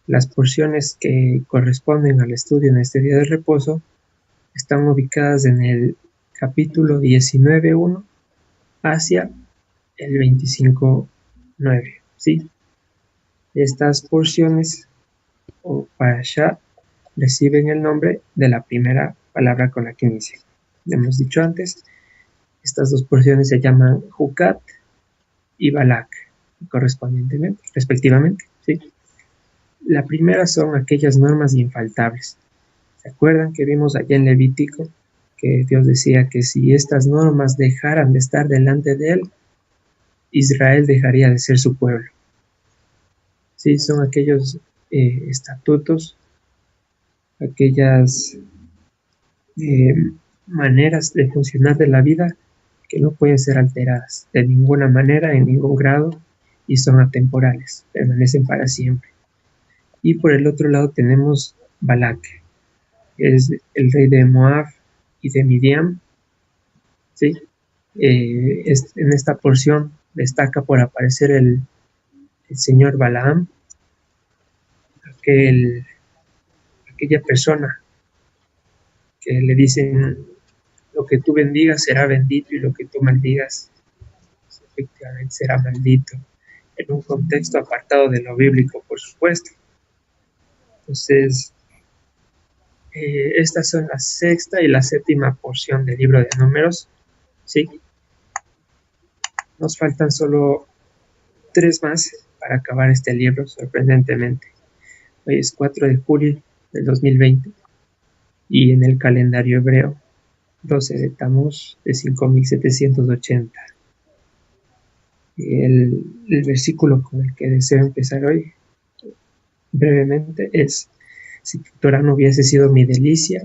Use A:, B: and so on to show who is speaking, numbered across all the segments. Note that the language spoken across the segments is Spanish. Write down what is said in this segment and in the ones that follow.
A: Las porciones que corresponden al estudio en este día de reposo están ubicadas en el capítulo 19.1 hacia el 25.9, ¿sí? Estas porciones o parashá reciben el nombre de la primera palabra con la que inicia. Hemos dicho antes, estas dos porciones se llaman Jucat y Balak, correspondientemente, respectivamente, ¿sí? La primera son aquellas normas infaltables. ¿Se acuerdan que vimos allá en Levítico que Dios decía que si estas normas dejaran de estar delante de él, Israel dejaría de ser su pueblo? Sí, son aquellos estatutos, aquellas maneras de funcionar de la vida que no pueden ser alteradas de ninguna manera, en ningún grado, y son atemporales, permanecen para siempre. Y por el otro lado tenemos Balak, que es el rey de Moab y de Midian, ¿sí? En esta porción destaca por aparecer el señor Balaam, aquella persona que le dicen: lo que tú bendigas será bendito y lo que tú maldigas efectivamente será maldito, en un contexto apartado de lo bíblico, por supuesto. Entonces, estas son la sexta y la séptima porción del libro de Números, ¿sí? Nos faltan solo 3 más para acabar este libro, sorprendentemente. Hoy es 4 de julio del 2020 y en el calendario hebreo 12 de Tamuz de 5780. El versículo con el que deseo empezar hoy brevemente es: si tu Torah no hubiese sido mi delicia,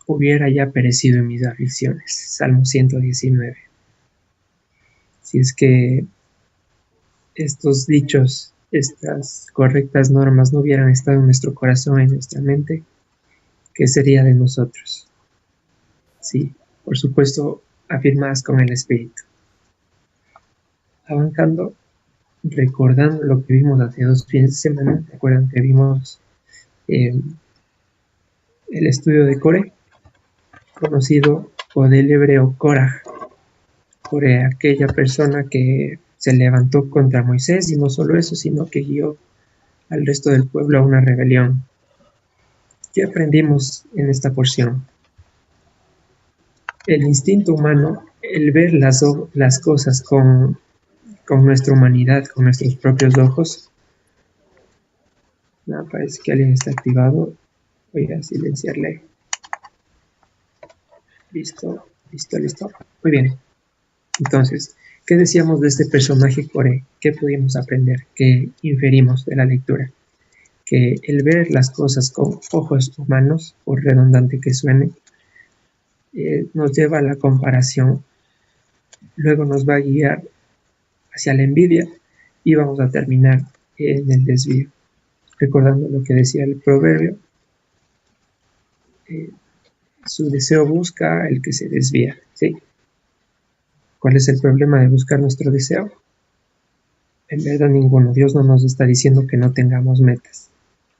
A: hubiera ya perecido en mis aflicciones. Salmo 119. Si es que estos dichos, estas correctas normas no hubieran estado en nuestro corazón, en nuestra mente, ¿qué sería de nosotros? Sí, por supuesto, afirmadas con el Espíritu. Avanzando, recordando lo que vimos hace 2 fines de semana, ¿recuerdan que vimos el estudio de Coré, conocido por el hebreo Korah, por aquella persona que se levantó contra Moisés, y no solo eso, sino que guió al resto del pueblo a una rebelión? ¿Qué aprendimos en esta porción? El instinto humano, el ver las cosas con nuestra humanidad, con nuestros propios ojos. Parece que alguien está activado. Voy a silenciarle. Listo. Muy bien. Entonces, ¿qué decíamos de este personaje Coré? ¿Qué pudimos aprender? ¿Qué inferimos de la lectura? Que el ver las cosas con ojos humanos, por redundante que suene, nos lleva a la comparación, luego nos va a guiar hacia la envidia y vamos a terminar en el desvío. Recordando lo que decía el proverbio, su deseo busca el que se desvía, ¿sí? ¿Cuál es el problema de buscar nuestro deseo? En verdad ninguno. Dios no nos está diciendo que no tengamos metas.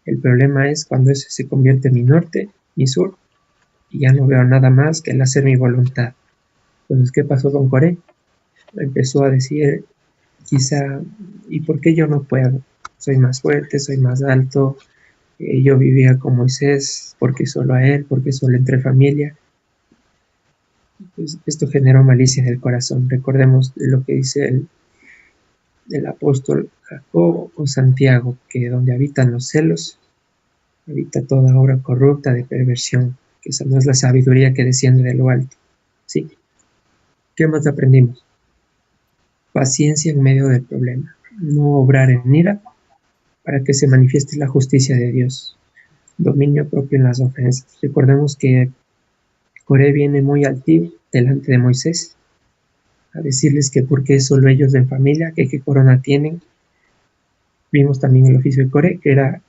A: El problema es cuando ese se convierte en mi norte, mi sur, y ya no veo nada más que el hacer mi voluntad. Entonces, ¿qué pasó con Coré? Empezó a decir, quizá, ¿y por qué yo no puedo? Soy más fuerte, soy más alto, yo vivía con Moisés, porque solo a él, porque solo entre familia. Pues esto generó malicia en el corazón. Recordemos lo que dice el apóstol Jacobo o Santiago, que donde habitan los celos, habita toda obra corrupta de perversión, que esa no es la sabiduría que desciende de lo alto. ¿Sí? ¿Qué más aprendimos? Paciencia en medio del problema, no obrar en ira para que se manifieste la justicia de Dios. Dominio propio en las ofensas. Recordemos que Coré viene muy altivo delante de Moisés a decirles que por qué solo ellos en familia, que qué corona tienen. Vimos también el oficio de Coré, que era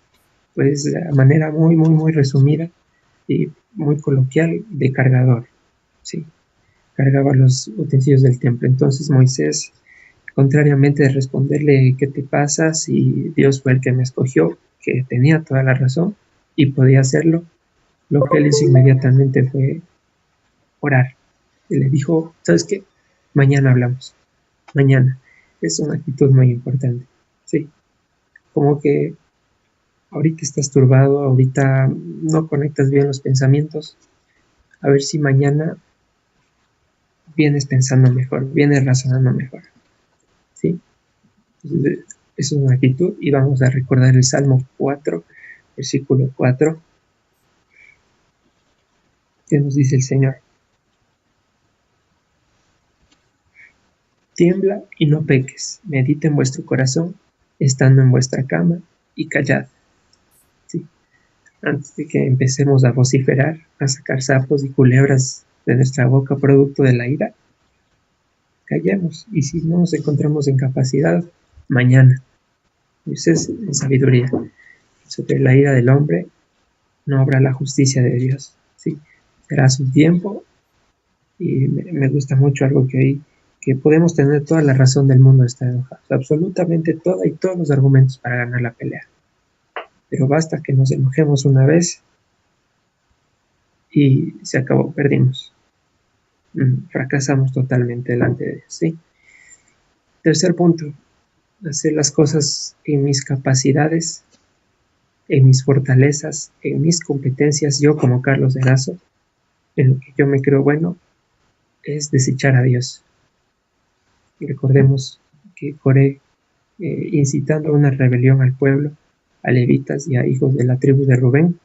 A: pues de manera muy resumida y muy coloquial de cargador, ¿sí? Cargaba los utensilios del templo. Entonces Moisés, contrariamente de responderle ¿qué te pasa si Dios fue el que me escogió?, que tenía toda la razón y podía hacerlo, lo que él hizo inmediatamente fue orar. Y le dijo, ¿sabes qué? Mañana hablamos. Mañana. Es una actitud muy importante. Sí. Como que ahorita estás turbado, ahorita no conectas bien los pensamientos. A ver si mañana vienes pensando mejor, vienes razonando mejor. ¿Sí? Entonces, eso es una actitud y vamos a recordar el Salmo 4, versículo 4, que nos dice el Señor. Tiembla y no peques, medita en vuestro corazón, estando en vuestra cama y callad. ¿Sí? Antes de que empecemos a vociferar, a sacar sapos y culebras de nuestra boca producto de la ira, callemos. Y si no nos encontramos en capacidad, mañana. Eso es en sabiduría. Sobre la ira del hombre no habrá la justicia de Dios. ¿Sí? Será su tiempo. Y me gusta mucho algo que hay, que podemos tener toda la razón del mundo de estar enojados, absolutamente toda y todos los argumentos para ganar la pelea. Pero basta que nos enojemos una vez y se acabó, perdimos. Fracasamos totalmente delante de Dios, ¿sí? Tercer punto, hacer las cosas en mis capacidades, en mis fortalezas, en mis competencias, yo como Carlos Erazo, en lo que yo me creo bueno, es desechar a Dios. Y recordemos que Coré, incitando a una rebelión al pueblo, a levitas y a hijos de la tribu de Rubén,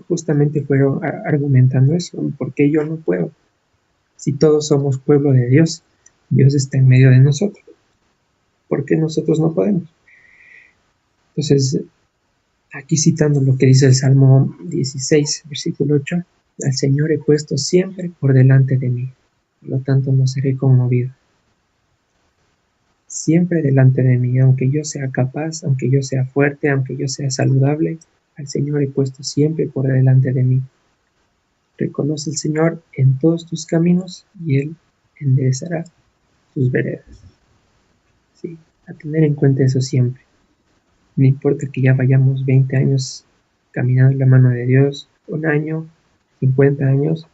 A: justamente fueron argumentando eso, porque yo no puedo. Si todos somos pueblo de Dios, Dios está en medio de nosotros. ¿Por qué nosotros no podemos? Entonces, aquí citando lo que dice el Salmo 16, versículo 8, al Señor he puesto siempre por delante de mí, por lo tanto no seré conmovido. Siempre delante de mí, aunque yo sea capaz, aunque yo sea fuerte, aunque yo sea saludable, al Señor he puesto siempre por delante de mí. Reconoce al Señor en todos tus caminos y Él enderezará tus veredas. Sí, a tener en cuenta eso siempre. No importa que ya vayamos 20 años caminando en la mano de Dios, 1 año, 50 años,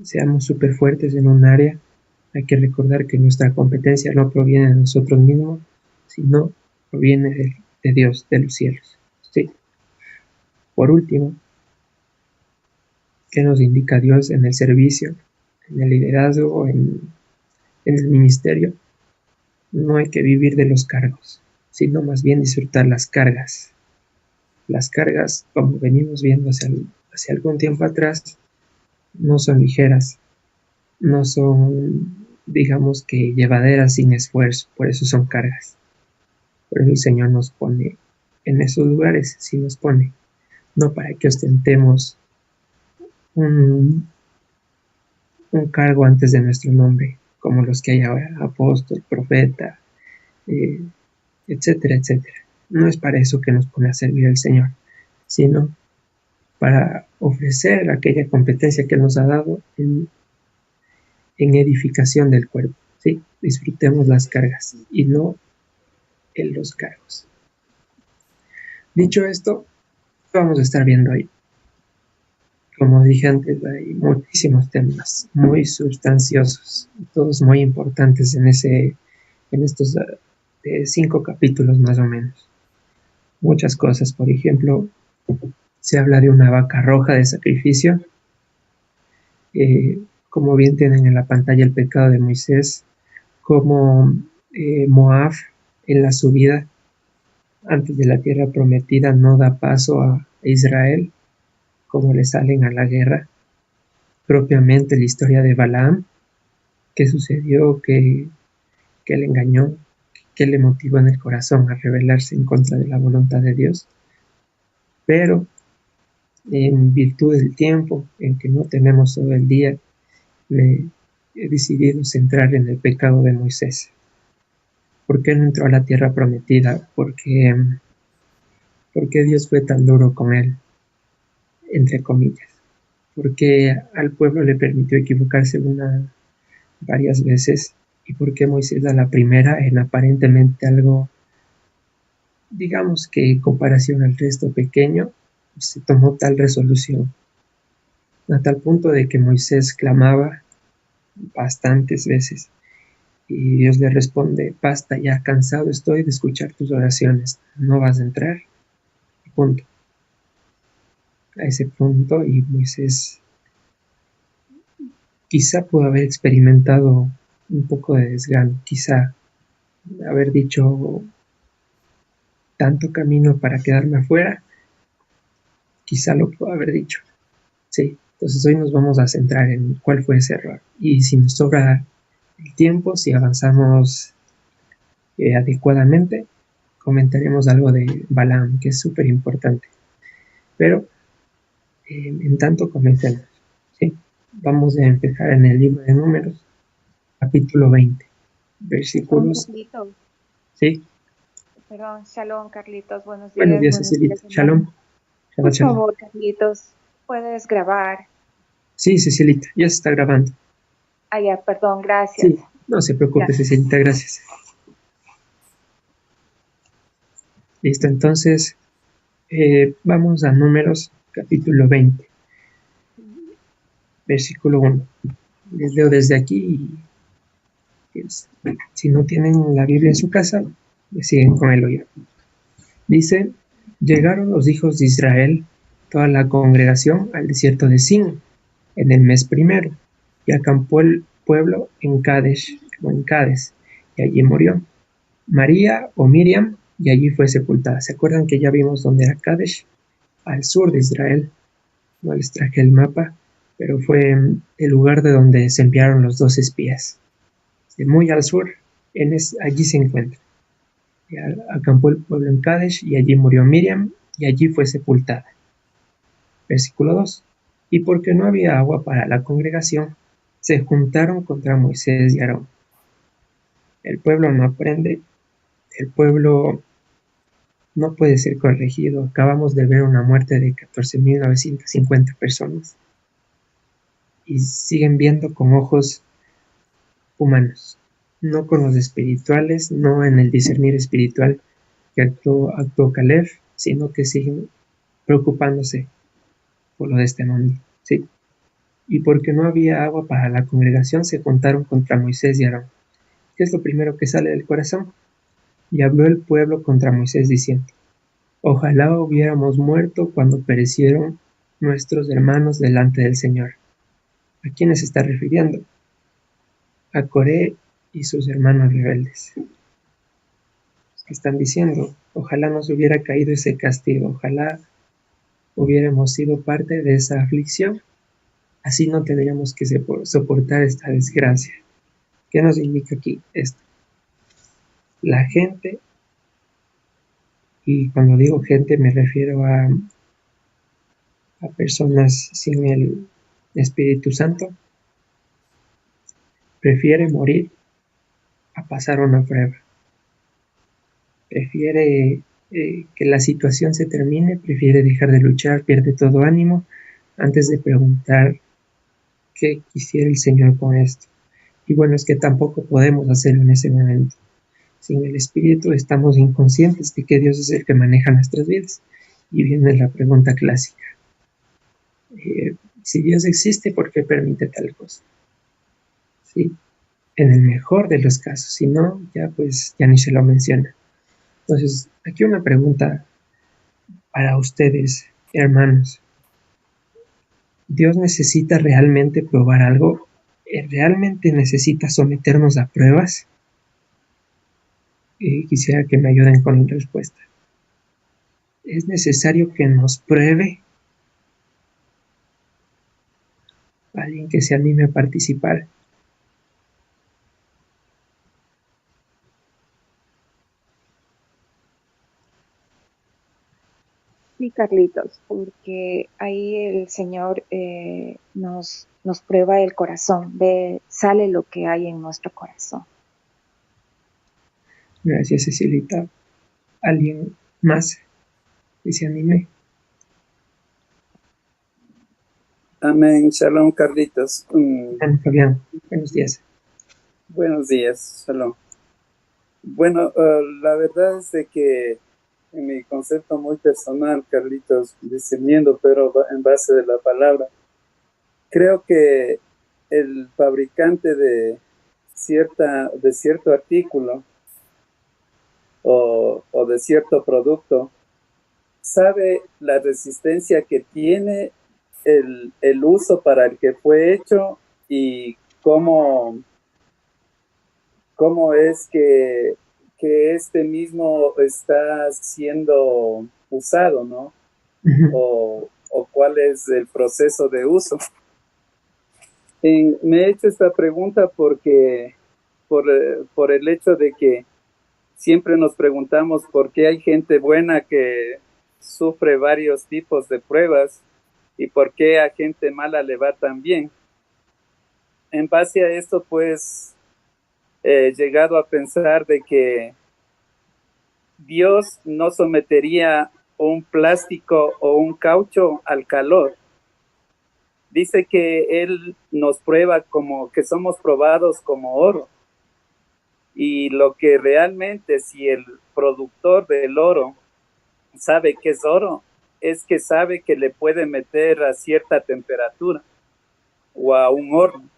A: seamos súper fuertes en un área, hay que recordar que nuestra competencia no proviene de nosotros mismos, sino proviene de Dios, de los cielos. ¿Sí? Por último, ¿qué nos indica Dios en el servicio, en el liderazgo, en el ministerio? No hay que vivir de los cargos, sino más bien disfrutar las cargas. Las cargas, como venimos viendo hacia algún tiempo atrás, no son ligeras, no son, digamos que, llevaderas sin esfuerzo, por eso son cargas. Por eso el Señor nos pone en esos lugares, sí nos pone, no para que ostentemos un cargo antes de nuestro nombre, como los que hay ahora, apóstol, profeta, etcétera, etcétera. No es para eso que nos pone a servir al Señor, sino para ofrecer aquella competencia que nos ha dado en edificación del cuerpo. ¿Sí? Disfrutemos las cargas y no en los cargos. Dicho esto, vamos a estar viendo ahí. Como dije antes, hay muchísimos temas muy sustanciosos, todos muy importantes en estos 5 capítulos más o menos. Muchas cosas, por ejemplo, se habla de una vaca roja de sacrificio. Como bien tienen en la pantalla el pecado de Moisés, como Moab en la subida antes de la tierra prometida no da paso a Israel, como le salen a la guerra. Propiamente la historia de Balaam, que sucedió, que le engañó, que le motivó en el corazón a rebelarse en contra de la voluntad de Dios. Pero en virtud del tiempo, en que no tenemos todo el día, me he decidido centrar en el pecado de Moisés. ¿Por qué no entró a la tierra prometida? Porque Dios fue tan duro con él, entre comillas. Porque al pueblo le permitió equivocarse varias veces. Y porque Moisés a la primera, en aparentemente algo digamos que en comparación al resto pequeño, se tomó tal resolución, a tal punto de que Moisés clamaba bastantes veces y Dios le responde: basta ya, cansado estoy de escuchar tus oraciones, no vas a entrar, punto. A ese punto, y Moisés quizá pudo haber experimentado un poco de desgano, quizá haber dicho: tanto camino para quedarme afuera, quizá lo pudo haber dicho. Sí, entonces hoy nos vamos a centrar en cuál fue ese error. Y si nos sobra el tiempo, si avanzamos adecuadamente, comentaremos algo de Balaam, que es súper importante. Pero, en tanto, comencemos. ¿Sí? Vamos a empezar en el libro de Números, capítulo 20, versículos.
B: Carlitos.
A: Sí.
B: Perdón, Shalom, Carlitos. Buenos
A: Buenos
B: días.
A: días, Cecilita. Shalom.
B: Por
A: Shabbat shalom.
B: favor, Carlitos, ¿puedes grabar?
A: Sí, Cecilita, ya se está grabando.
B: Ah, ya, perdón, gracias.
A: Sí, no se preocupe,
B: Gracias.
A: Cecilita, gracias. Listo, entonces vamos a Números, capítulo 20, versículo 1. Les leo desde aquí y si no tienen la Biblia en su casa, siguen con el oído. Dice: llegaron los hijos de Israel, toda la congregación, al desierto de Sin, en el mes primero, y acampó el pueblo en Cades, y allí murió María o Miriam, y allí fue sepultada. ¿Se acuerdan que ya vimos dónde era Kadesh? Al sur de Israel. No les traje el mapa, pero fue el lugar de donde se enviaron los 2 espías. De muy al sur, allí se encuentra. Y acampó el pueblo en Kadesh, y allí murió Miriam, y allí fue sepultada. Versículo 2. Y porque no había agua para la congregación, se juntaron contra Moisés y Aarón. El pueblo no aprende, el pueblo no puede ser corregido. Acabamos de ver una muerte de 14.950 personas y siguen viendo con ojos humanos, no con los espirituales, no en el discernir espiritual que actuó Caleb, sino que siguen preocupándose por lo de este mundo. ¿Sí? Y porque no había agua para la congregación, se juntaron contra Moisés y Aarón. ¿Qué es lo primero que sale del corazón? Y habló el pueblo contra Moisés diciendo: ojalá hubiéramos muerto cuando perecieron nuestros hermanos delante del Señor. ¿A quiénes se está refiriendo? A Coré y sus hermanos rebeldes. Están diciendo: ojalá nos hubiera caído ese castigo, ojalá hubiéramos sido parte de esa aflicción, así no tendríamos que soportar esta desgracia. ¿Qué nos indica aquí esto? La gente, y cuando digo gente me refiero a personas sin el Espíritu Santo, prefiere morir a pasar una prueba. Prefiere que la situación se termine, prefiere dejar de luchar, pierde todo ánimo antes de preguntar qué quisiera el Señor con esto. Y bueno, es que tampoco podemos hacerlo en ese momento. Sin el Espíritu estamos inconscientes de que Dios es el que maneja nuestras vidas. Y viene la pregunta clásica: si Dios existe, ¿por qué permite tal cosa? ¿Sí? En el mejor de los casos, si no, ya ni se lo menciona. Entonces, aquí una pregunta para ustedes, hermanos. ¿Dios necesita realmente probar algo? ¿Realmente necesita someternos a pruebas? Quisiera que me ayuden con la respuesta. ¿Es necesario que nos pruebe? ¿Alguien que se anime a participar?
B: Sí, Carlitos, porque ahí el Señor nos prueba el corazón, sale lo que hay en nuestro corazón.
A: Gracias, Cecilita. ¿Alguien más que se anime?
C: Amén. Shalom, Carlitos.
A: Fabián, buenos días.
C: Buenos días, shalom. Bueno, la verdad es de que en mi concepto muy personal, Carlitos, discerniendo, pero en base de la palabra, creo que el fabricante de cierto artículo o de cierto producto sabe la resistencia que tiene el uso para el que fue hecho y cómo es que este mismo está siendo usado, ¿no? O cuál es el proceso de uso. Me he hecho esta pregunta porque por el hecho de que siempre nos preguntamos por qué hay gente buena que sufre varios tipos de pruebas y por qué a gente mala le va tan bien. En base a esto, pues, he llegado a pensar de que Dios no sometería un plástico o un caucho al calor. Dice que Él nos prueba como que somos probados como oro. Y lo que realmente, si el productor del oro sabe que es oro, es que sabe que le puede meter a cierta temperatura o a un horno.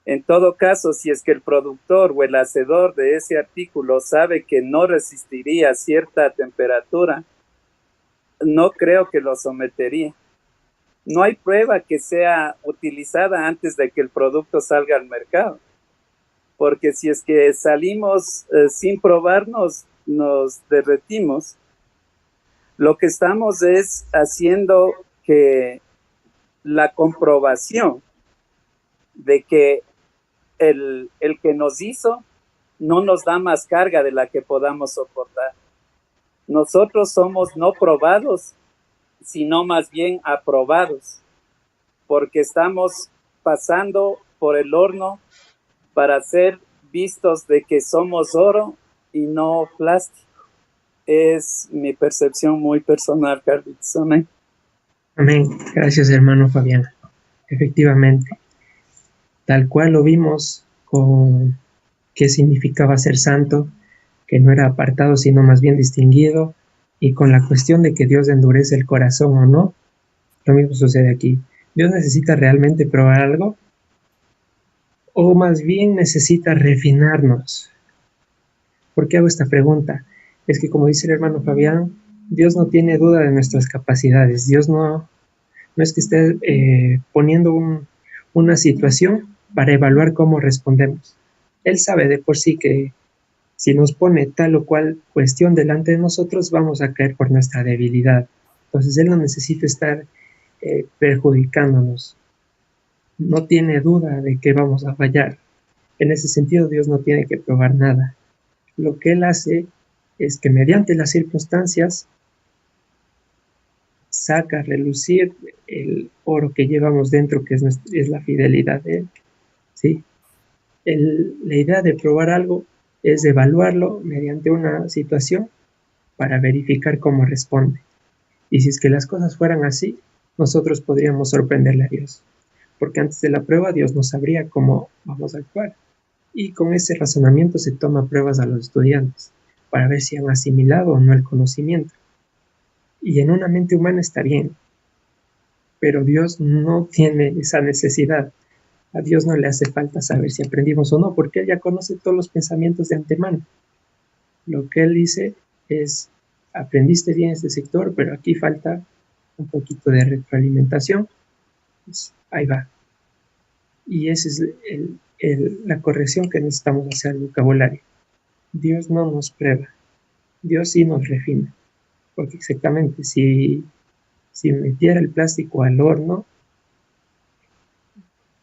C: En todo caso, si es que el productor o el hacedor de ese artículo sabe que no resistiría cierta temperatura, no creo que lo sometería. No hay prueba que sea utilizada antes de que el producto salga al mercado, porque si es que salimos sin probarnos, nos derretimos. Lo que estamos es haciendo que la comprobación de que el que nos hizo no nos da más carga de la que podamos soportar. Nosotros somos no probados, sino más bien aprobados, porque estamos pasando por el horno para ser vistos de que somos oro y no plástico. Es mi percepción muy personal, Carlitos. Amén.
A: Amén. Gracias, hermano Fabián. Efectivamente, tal cual lo vimos con qué significaba ser santo, que no era apartado, sino más bien distinguido, y con la cuestión de que Dios endurece el corazón o no, lo mismo sucede aquí. ¿Dios necesita realmente probar algo? ¿O más bien necesita refinarnos? ¿Por qué hago esta pregunta? Es que como dice el hermano Fabián, Dios no tiene duda de nuestras capacidades. Dios no es que esté poniendo una situación para evaluar cómo respondemos. Él sabe de por sí que si nos pone tal o cual cuestión delante de nosotros, vamos a caer por nuestra debilidad. Entonces Él no necesita estar perjudicándonos. No tiene duda de que vamos a fallar. En ese sentido, Dios no tiene que probar nada. Lo que Él hace es que mediante las circunstancias saca a relucir el oro que llevamos dentro, que es la fidelidad de Él. ¿Sí? La idea de probar algo es evaluarlo mediante una situación para verificar cómo responde. Y si es que las cosas fueran así, nosotros podríamos sorprenderle a Dios, porque antes de la prueba Dios no sabría cómo vamos a actuar. Y con ese razonamiento se toma pruebas a los estudiantes para ver si han asimilado o no el conocimiento. Y en una mente humana está bien, pero Dios no tiene esa necesidad. A Dios no le hace falta saber si aprendimos o no, porque Él ya conoce todos los pensamientos de antemano. Lo que Él dice es, aprendiste bien este sector, pero aquí falta un poquito de retroalimentación. Pues ahí va. Y esa es la corrección que necesitamos hacer al vocabulario. Dios no nos prueba, Dios sí nos refina. Porque exactamente, si metiera el plástico al horno,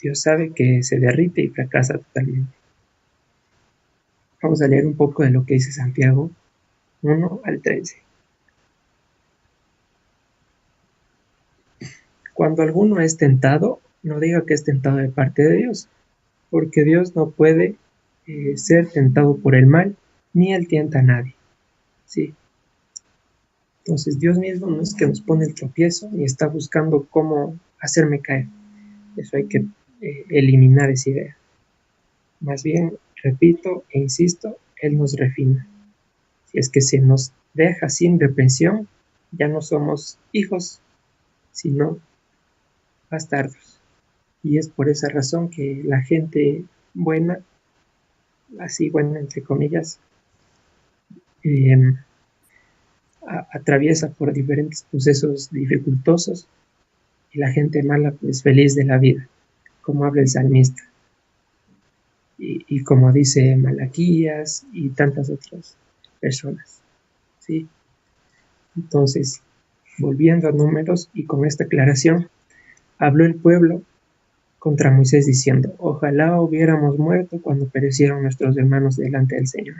A: Dios sabe que se derrite y fracasa totalmente. Vamos a leer un poco de lo que dice Santiago 1 al 13. Cuando alguno es tentado, no diga que es tentado de parte de Dios, porque Dios no puede ser tentado por el mal, ni Él tienta a nadie. ¿Sí? Entonces Dios mismo no es que nos pone el tropiezo, ni está buscando cómo hacerme caer. Eso hay que eliminar esa idea. Más bien, repito e insisto, Él nos refina. Si es que se nos deja sin reprensión, ya no somos hijos, sino bastardos. Y es por esa razón que la gente buena, así buena entre comillas, atraviesa por diferentes procesos dificultosos y la gente mala pues feliz de la vida, como habla el salmista. Y como dice Malaquías y tantas otras personas, ¿sí? Entonces, volviendo a Números y con esta aclaración, habló el pueblo contra Moisés diciendo: ojalá hubiéramos muerto cuando perecieron nuestros hermanos delante del Señor.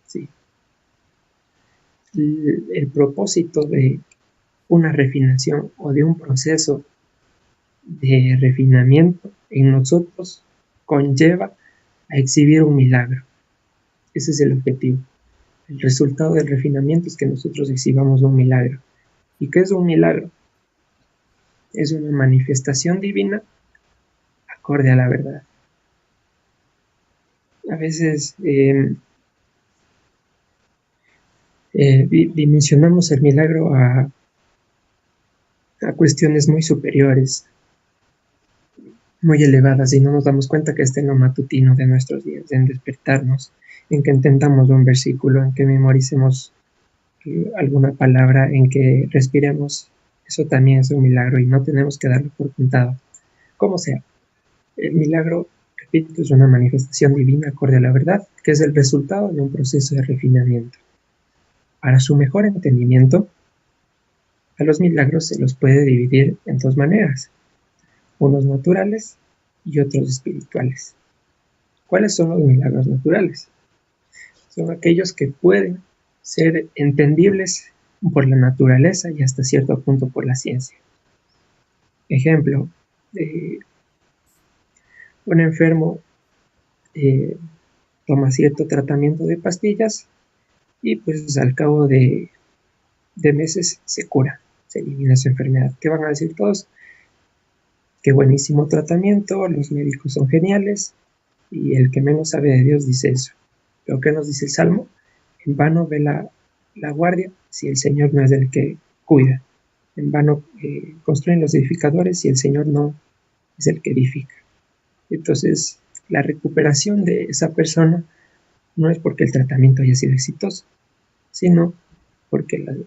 A: Sí. El propósito de una refinación o de un proceso de refinamiento en nosotros conlleva a exhibir un milagro. Ese es el objetivo. El resultado del refinamiento es que nosotros exhibamos un milagro. ¿Y qué es un milagro? Es una manifestación divina acorde a la verdad. A veces dimensionamos el milagro a cuestiones muy superiores, muy elevadas, y no nos damos cuenta que está en lo matutino de nuestros días, en despertarnos, en que entendamos un versículo, en que memoricemos alguna palabra, en que respiremos. Eso también es un milagro y no tenemos que darlo por contado. Como sea, el milagro, repito, es una manifestación divina acorde a la verdad, que es el resultado de un proceso de refinamiento. Para su mejor entendimiento, a los milagros se los puede dividir en dos maneras: unos naturales y otros espirituales. ¿Cuáles son los milagros naturales? Son aquellos que pueden ser entendibles por la naturaleza y hasta cierto punto por la ciencia. Ejemplo, un enfermo toma cierto tratamiento de pastillas y pues al cabo de meses se cura, se elimina su enfermedad. ¿Qué van a decir todos? Qué buenísimo tratamiento, los médicos son geniales, y el que menos sabe de Dios dice eso. Pero ¿qué nos dice el Salmo? En vano ve la guardia si el Señor no es el que cuida. En vano construyen los edificadores si el Señor no es el que edifica. Entonces, la recuperación de esa persona no es porque el tratamiento haya sido exitoso, sino porque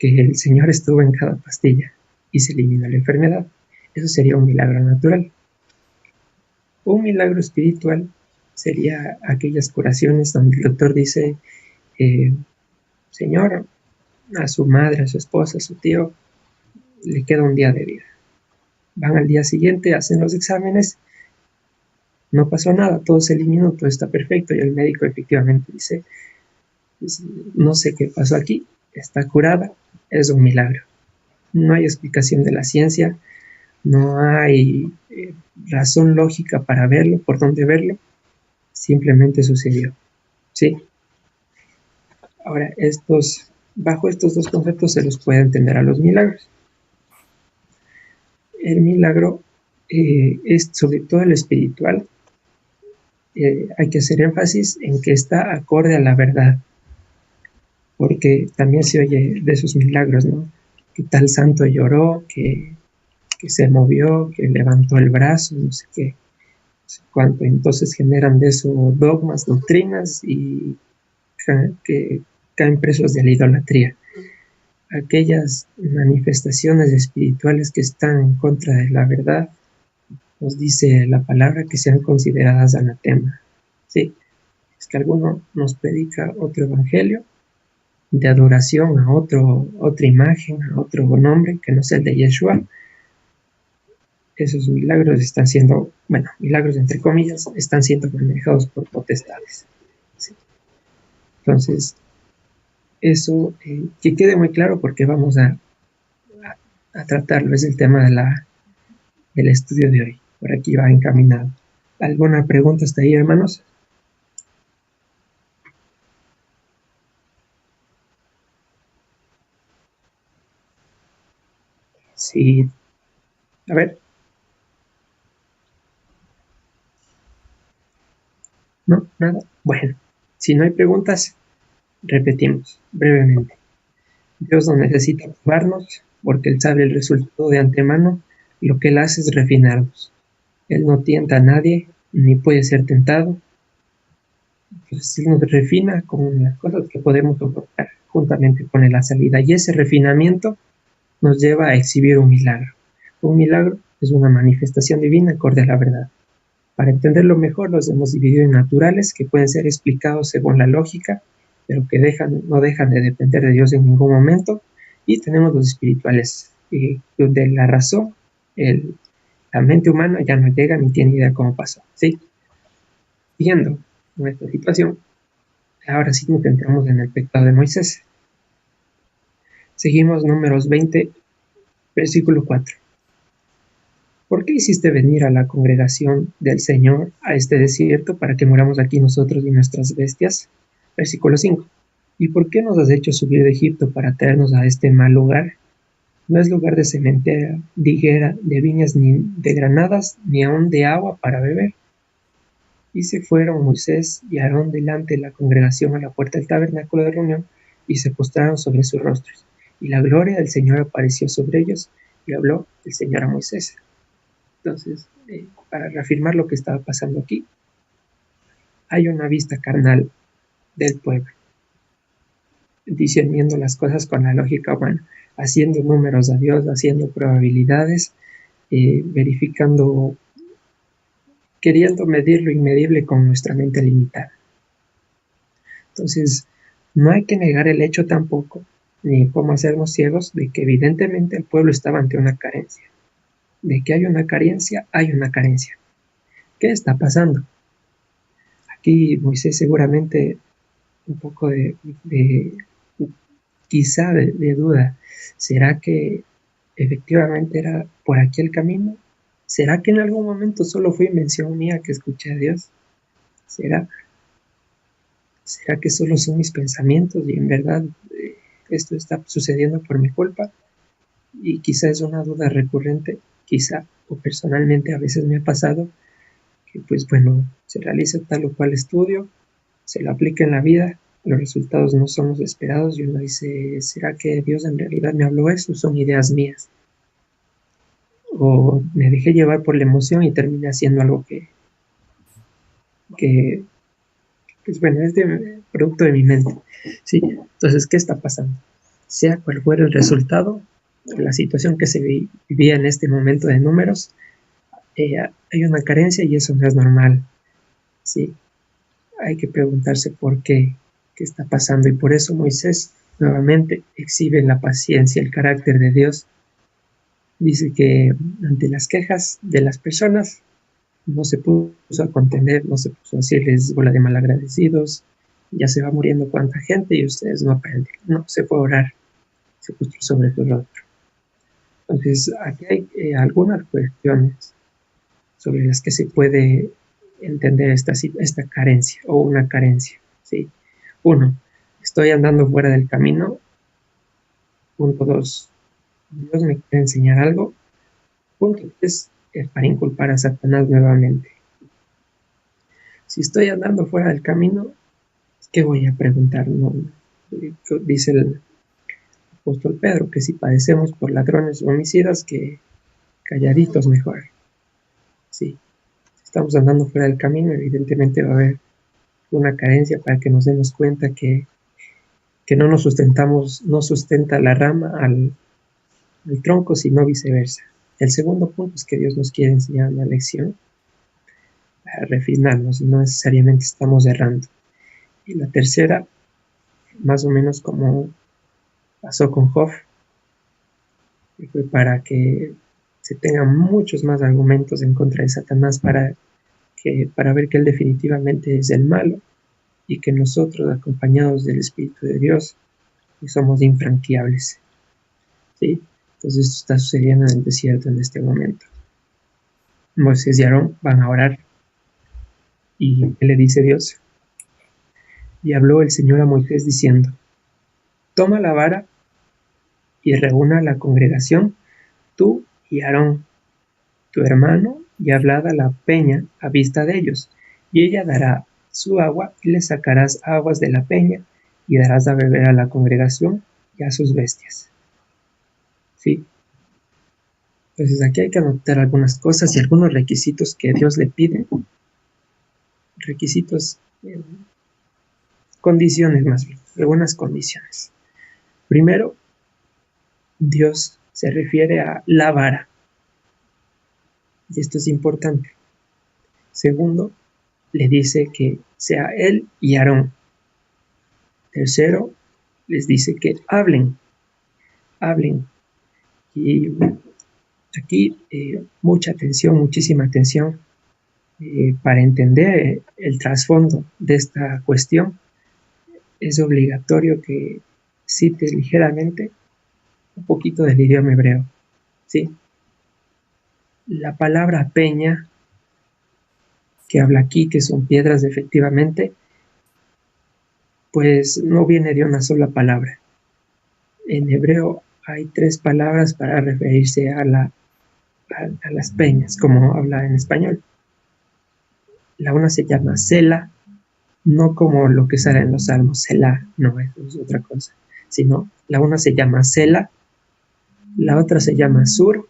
A: el Señor estuvo en cada pastilla y se eliminó la enfermedad. Eso sería un milagro natural. Un milagro espiritual sería aquellas curaciones donde el doctor dice: Señor, a su madre, a su esposa, a su tío, le queda un día de vida. Van al día siguiente, hacen los exámenes, no pasó nada, todo se eliminó, todo está perfecto, y el médico efectivamente dice: pues, no sé qué pasó aquí, está curada, es un milagro. No hay explicación de la ciencia, no hay razón lógica para verlo, por dónde verlo, simplemente sucedió. ¿Sí? Ahora, bajo estos dos conceptos se los puede entender a los milagros. El milagro es sobre todo el espiritual. Hay que hacer énfasis en que está acorde a la verdad, porque también se oye de esos milagros, ¿no? Que tal santo lloró, que se movió, que levantó el brazo, no sé qué, no sé cuánto. Entonces generan de eso dogmas, doctrinas, y que caen presos de la idolatría. Aquellas manifestaciones espirituales que están en contra de la verdad, nos dice la palabra que sean consideradas anatema. Sí, es que alguno nos predica otro evangelio de adoración a otra imagen, a otro nombre que no sea el de Yeshua. Esos milagros están siendo, milagros entre comillas, están siendo manejados por potestades. ¿Sí? Entonces, eso que quede muy claro, porque vamos a tratarlo, es el tema del estudio de hoy. Por aquí va encaminado. ¿Alguna pregunta hasta ahí, hermanos? Sí. A ver. ¿No? ¿Nada? Bueno, si no hay preguntas, Repetimos brevemente. Dios no necesita probarnos porque Él sabe el resultado de antemano. Lo que Él hace es refinarnos. Él no tienta a nadie ni puede ser tentado. Entonces Él nos refina con las cosas que podemos soportar juntamente con la salida. Y ese refinamiento nos lleva a exhibir un milagro. Un milagro es una manifestación divina acorde a la verdad. Para entenderlo mejor, los hemos dividido en naturales, que pueden ser explicados según la lógica, pero que no dejan de depender de Dios en ningún momento. Y tenemos los espirituales, donde la razón, la mente humana ya no llega ni tiene idea cómo pasó. ¿Sí? Siguiendo nuestra situación, ahora sí nos centramos en el pecado de Moisés. Seguimos Números 20, versículo 4. ¿Por qué hiciste venir a la congregación del Señor a este desierto para que muramos aquí nosotros y nuestras bestias? Versículo 5. ¿Y por qué nos has hecho subir de Egipto para traernos a este mal lugar? No es lugar de cementera, de higuera, de viñas, ni de granadas, ni aun de agua para beber. Y se fueron Moisés y Aarón delante de la congregación a la puerta del tabernáculo de reunión, y se postraron sobre sus rostros. Y la gloria del Señor apareció sobre ellos, y habló el Señor a Moisés. Entonces, para reafirmar lo que estaba pasando aquí, hay una vista carnal del pueblo, discerniendo las cosas con la lógica humana, haciendo números a Dios, haciendo probabilidades, verificando, queriendo medir lo inmedible con nuestra mente limitada. Entonces, no hay que negar el hecho tampoco, ni cómo hacernos ciegos, de que evidentemente el pueblo estaba ante una carencia. De que hay una carencia, hay una carencia. ¿Qué está pasando? Aquí Moisés seguramente un poco de quizá de duda. ¿Será que efectivamente era por aquí el camino? ¿Será que en algún momento solo fue invención mía que escuché a Dios? ¿Será que solo son mis pensamientos y en verdad esto está sucediendo por mi culpa? Y quizá es una duda recurrente, quizá, o personalmente a veces me ha pasado, que pues bueno, se realiza tal o cual estudio, se lo aplica en la vida, los resultados no son los esperados y uno dice, ¿será que Dios en realidad me habló eso? Son ideas mías. O me dejé llevar por la emoción y terminé haciendo algo que pues bueno, es producto de mi mente. ¿Sí? Entonces, ¿qué está pasando? Sea cual fuera el resultado, la situación que se vivía en este momento de números, hay una carencia y eso no es normal. ¿Sí? Hay que preguntarse por qué está pasando, y por eso Moisés nuevamente exhibe la paciencia, el carácter de Dios. Dice que ante las quejas de las personas no se puso a contender, no se puso a decirles bola de malagradecidos, ya se va muriendo cuánta gente y ustedes no aprenden. No, se fue a orar, se puso sobre su rostro. Entonces aquí hay algunas cuestiones sobre las que se puede entender esta carencia o una carencia. ¿Sí? 1. Estoy andando fuera del camino. Punto 2. Dios me quiere enseñar algo. Punto 3. Es para inculpar a Satanás nuevamente. Si estoy andando fuera del camino, ¿qué voy a preguntar? No, dice el apóstol Pedro que si padecemos por ladrones o homicidas, que calladitos mejor. Sí. Si estamos andando fuera del camino, evidentemente va a haber una carencia para que nos demos cuenta que no nos sustentamos, no sustenta la rama al tronco, sino viceversa. El segundo punto es que Dios nos quiere enseñar una lección para refinarnos y no necesariamente estamos errando. Y la tercera, más o menos como pasó con Job, que fue para que se tengan muchos más argumentos en contra de Satanás para ver que él definitivamente es el malo y que nosotros, acompañados del Espíritu de Dios, somos infranqueables. ¿Sí? Entonces esto está sucediendo en el desierto en este momento. Moisés y Aarón van a orar. ¿Y qué le dice Dios? Y habló el Señor a Moisés diciendo, toma la vara y reúna a la congregación, tú y Aarón, tu hermano, y hablad a la peña a vista de ellos, y ella dará su agua, y le sacarás aguas de la peña, y darás a beber a la congregación y a sus bestias. ¿Sí? Entonces aquí hay que anotar algunas cosas y algunos requisitos que Dios le pide. Requisitos, condiciones más bien, algunas condiciones. Primero, Dios se refiere a la vara. Y esto es importante. Segundo, le dice que sea él y Aarón. Tercero, les dice que hablen. Y aquí mucha atención, muchísima atención para entender el trasfondo de esta cuestión. Es obligatorio que cite ligeramente un poquito del idioma hebreo, ¿sí? La palabra peña que habla aquí, que son piedras efectivamente, pues no viene de una sola palabra. En hebreo hay 3 palabras para referirse a las peñas, como habla en español. La una se llama Sela, no como lo que sale en los salmos, Selah, no, eso es otra cosa, sino la una se llama Sela, la otra se llama Sur,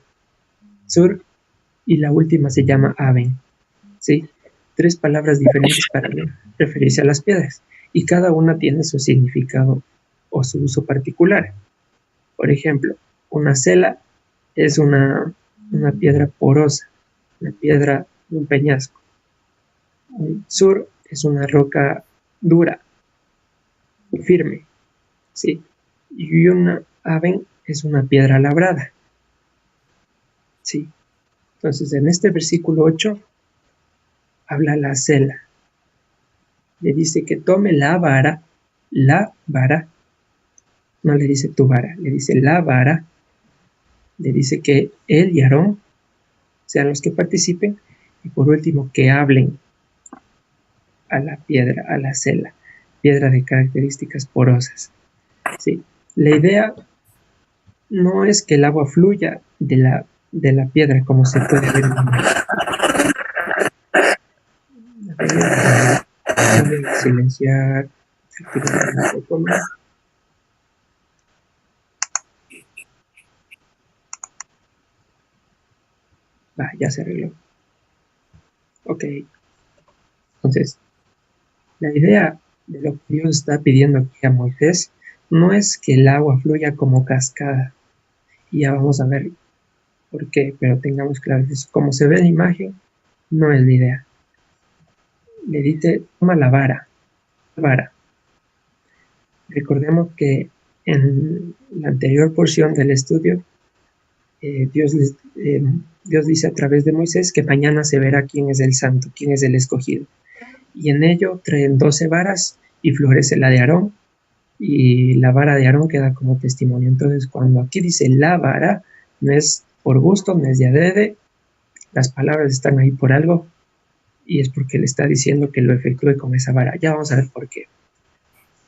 A: y la última se llama Aven, ¿sí? 3 palabras diferentes para referirse a las piedras, y cada una tiene su significado o su uso particular. Por ejemplo, una Sela es una piedra porosa, una piedra de un peñasco. Un Sur es una roca dura, firme, ¿sí? Y una Aven es una piedra labrada, ¿sí? Entonces, en este versículo 8 habla la Sela. Le dice que tome la vara, no le dice tu vara, le dice la vara, le dice que él y Aarón sean los que participen, y por último que hablen a la piedra, a la Sela, piedra de características porosas, ¿sí? La idea no es que el agua fluya de la piedra como se puede ver en la imagen. Voy a silenciar, activar un poco más. Ya se arregló. Ok. Entonces, la idea de lo que Dios está pidiendo aquí a Moisés no es que el agua fluya como cascada. Y ya vamos a ver por qué, pero tengamos claro eso. Como se ve en la imagen, no es la idea. Le dice, toma la vara. Recordemos que en la anterior porción del estudio, Dios dice a través de Moisés que mañana se verá quién es el santo, quién es el escogido. Y en ello traen 12 varas y florece la de Aarón, y la vara de Aarón queda como testimonio. Entonces, cuando aquí dice la vara, no es por gusto, no es de adrede, las palabras están ahí por algo, y es porque le está diciendo que lo efectúe con esa vara. Ya vamos a ver por qué.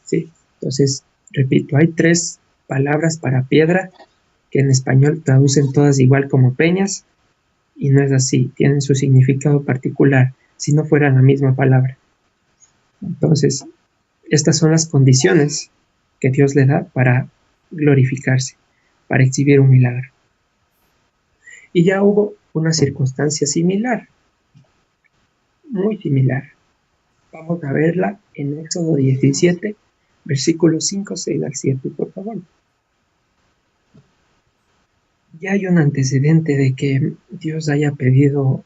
A: ¿Sí? Entonces, repito, hay 3 palabras para piedra que en español traducen todas igual como peñas, y no es así, tienen su significado particular, si no fuera la misma palabra. Entonces, estas son las condiciones que Dios le da para glorificarse, para exhibir un milagro. Y ya hubo una circunstancia similar, muy similar. Vamos a verla en Éxodo 17, versículos 5, 6 al 7, por favor. Ya hay un antecedente de que Dios haya pedido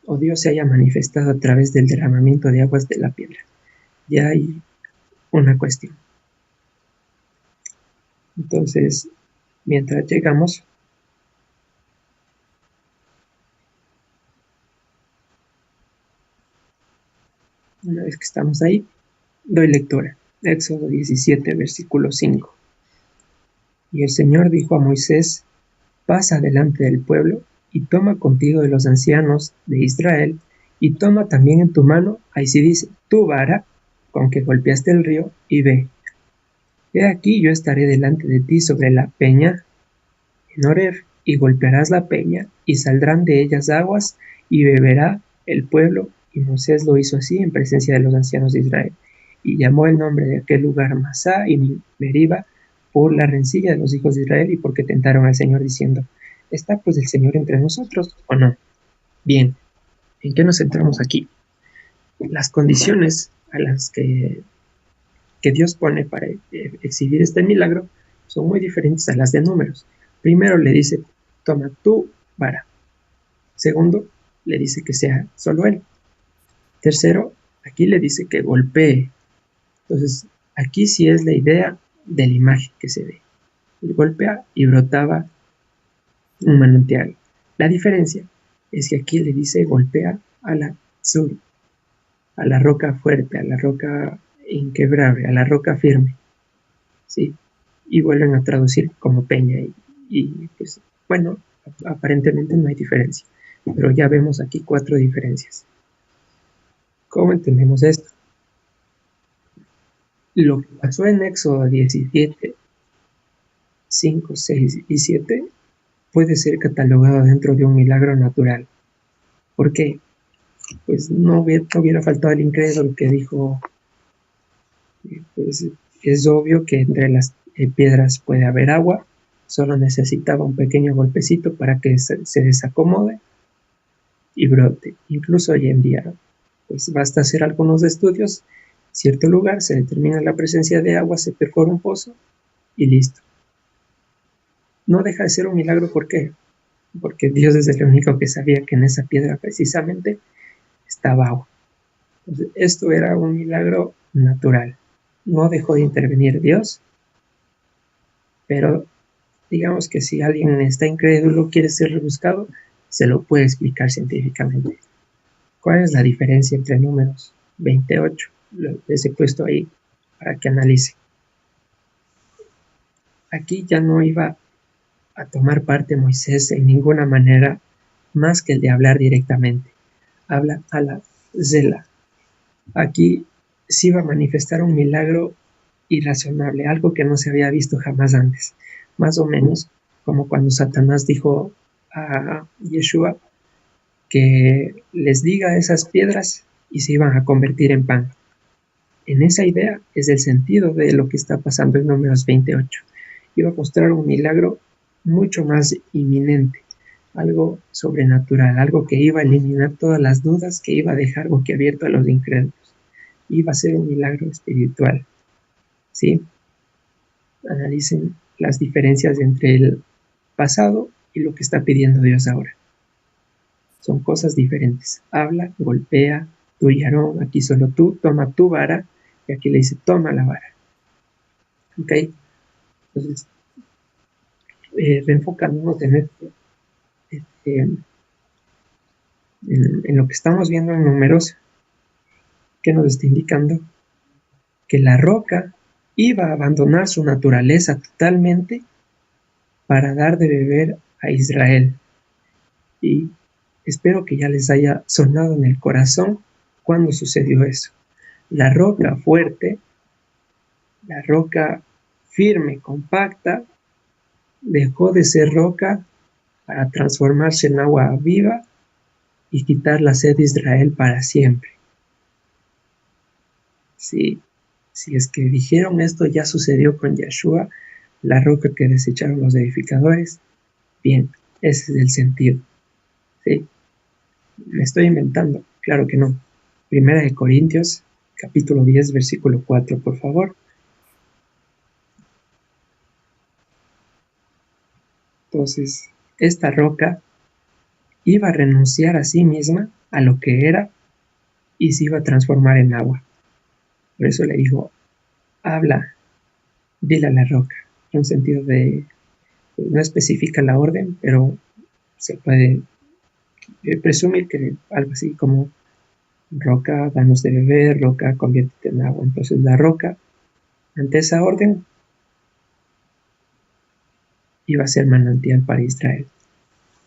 A: o Dios se haya manifestado a través del derramamiento de aguas de la piedra. Ya hay una cuestión. Entonces, mientras llegamos, una vez que estamos ahí, doy lectura. Éxodo 17, versículo 5. Y el Señor dijo a Moisés, pasa delante del pueblo y toma contigo de los ancianos de Israel, y toma también en tu mano, ahí sí dice, tu vara, con que golpeaste el río, y ve. He aquí yo estaré delante de ti sobre la peña en Horeb, y golpearás la peña, y saldrán de ellas aguas, y beberá el pueblo. Y Moisés lo hizo así en presencia de los ancianos de Israel. y llamó el nombre de aquel lugar Masá y Meriba por la rencilla de los hijos de Israel y porque tentaron al Señor diciendo, ¿está pues el Señor entre nosotros o no? Bien, ¿en qué nos centramos aquí? Las condiciones a las que Dios pone para exhibir este milagro son muy diferentes a las de Números. Primero le dice, toma tu vara. Segundo, le dice que sea solo él. Tercero, aquí le dice que golpee. Entonces, aquí sí es la idea de la imagen que se ve. Él golpea y brotaba un manantial. La diferencia es que aquí le dice golpea a la sur, a la roca fuerte, a la roca inquebrable, a la roca firme, ¿sí? Y vuelven a traducir como peña y pues bueno, aparentemente no hay diferencia, pero ya vemos aquí 4 diferencias. ¿Cómo entendemos esto? Lo que pasó en Éxodo 17, 5, 6 y 7 puede ser catalogado dentro de un milagro natural. ¿Por qué? Pues no hubiera faltado el incrédulo que dijo, pues es obvio que entre las piedras puede haber agua, solo necesitaba un pequeño golpecito para que se desacomode y brote. Incluso hoy en día, pues basta hacer algunos estudios, cierto lugar, se determina la presencia de agua, se perfora un pozo y listo. No deja de ser un milagro, ¿por qué? Porque Dios es el único que sabía que en esa piedra precisamente estaba agua. Entonces, esto era un milagro natural. No dejó de intervenir Dios, pero digamos que si alguien está incrédulo, quiere ser rebuscado, se lo puede explicar científicamente. ¿Cuál es la diferencia entre Números 28? Les he puesto ahí para que analice. Aquí ya no iba a tomar parte Moisés en ninguna manera más que el de hablar directamente. Habla a la Zela. Aquí sí va a manifestar un milagro irrazonable, algo que no se había visto jamás antes. Más o menos como cuando Satanás dijo a Yeshua que les diga esas piedras y se iban a convertir en pan. En esa idea es el sentido de lo que está pasando en Números 28. Iba a mostrar un milagro mucho más inminente, algo sobrenatural, algo que iba a eliminar todas las dudas, que iba a dejar boquiabierto a los incrédulos. Iba a ser un milagro espiritual. ¿Sí? Analicen las diferencias entre el pasado y lo que está pidiendo Dios ahora. Son cosas diferentes. Habla, golpea, tú y Aarón, aquí solo tú, toma tu vara, y aquí le dice, toma la vara. ¿Ok? Entonces, reenfocándonos en lo que estamos viendo en Números, que nos está indicando que la roca iba a abandonar su naturaleza totalmente para dar de beber a Israel. Y espero que ya les haya sonado en el corazón cuando sucedió eso. La roca fuerte, la roca firme, compacta, dejó de ser roca para transformarse en agua viva y quitar la sed de Israel para siempre. Si es que dijeron esto ya sucedió con Yeshua, la roca que desecharon los edificadores, bien, ese es el sentido. ¿Sí? ¿Me estoy inventando? Claro que no. Primera de Corintios, capítulo 10, versículo 4, por favor. Entonces, esta roca iba a renunciar a sí misma, a lo que era, y se iba a transformar en agua. Por eso le dijo, habla, dile a la roca, en un sentido de, no especifica la orden, pero se puede presumir que algo así como roca, danos de beber, roca, conviértete en agua. Entonces la roca, ante esa orden, iba a ser manantial para Israel.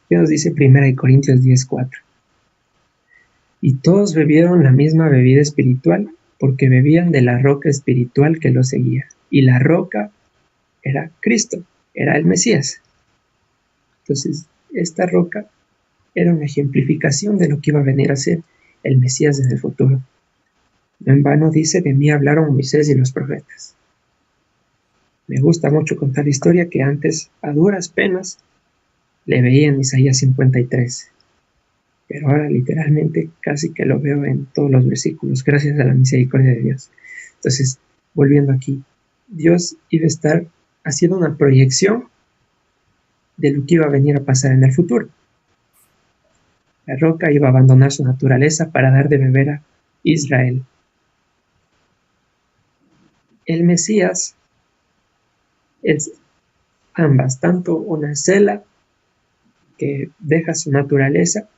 A: ¿Qué nos dice 1 Corintios 10:4? Y todos bebieron la misma bebida espiritual, porque bebían de la roca espiritual que los seguía. Y la roca era Cristo, era el Mesías. Entonces, esta roca era una ejemplificación de lo que iba a venir a ser el Mesías en el futuro. No en vano dice, de mí hablaron Moisés y los profetas. Me gusta mucho contar la historia que antes, a duras penas, le veía en Isaías 53. Pero ahora literalmente casi que lo veo en todos los versículos, gracias a la misericordia de Dios. Entonces, volviendo aquí, Dios iba a estar haciendo una proyección de lo que iba a venir a pasar en el futuro. La roca iba a abandonar su naturaleza para dar de beber a Israel. El Mesías es ambas, tanto una cela que deja su naturaleza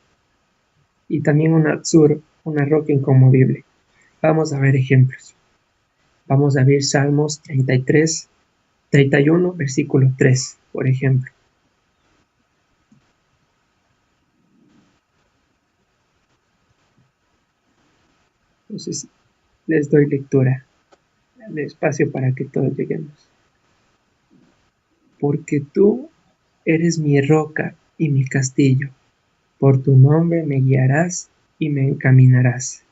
A: y también una tzur, una roca inconmovible. Vamos a ver ejemplos. Vamos a ver Salmos 31, versículo 3, por ejemplo. Entonces, les doy lectura despacio para que todos lleguemos. Porque tú eres mi roca y mi castillo, por tu nombre me guiarás y me encaminarás,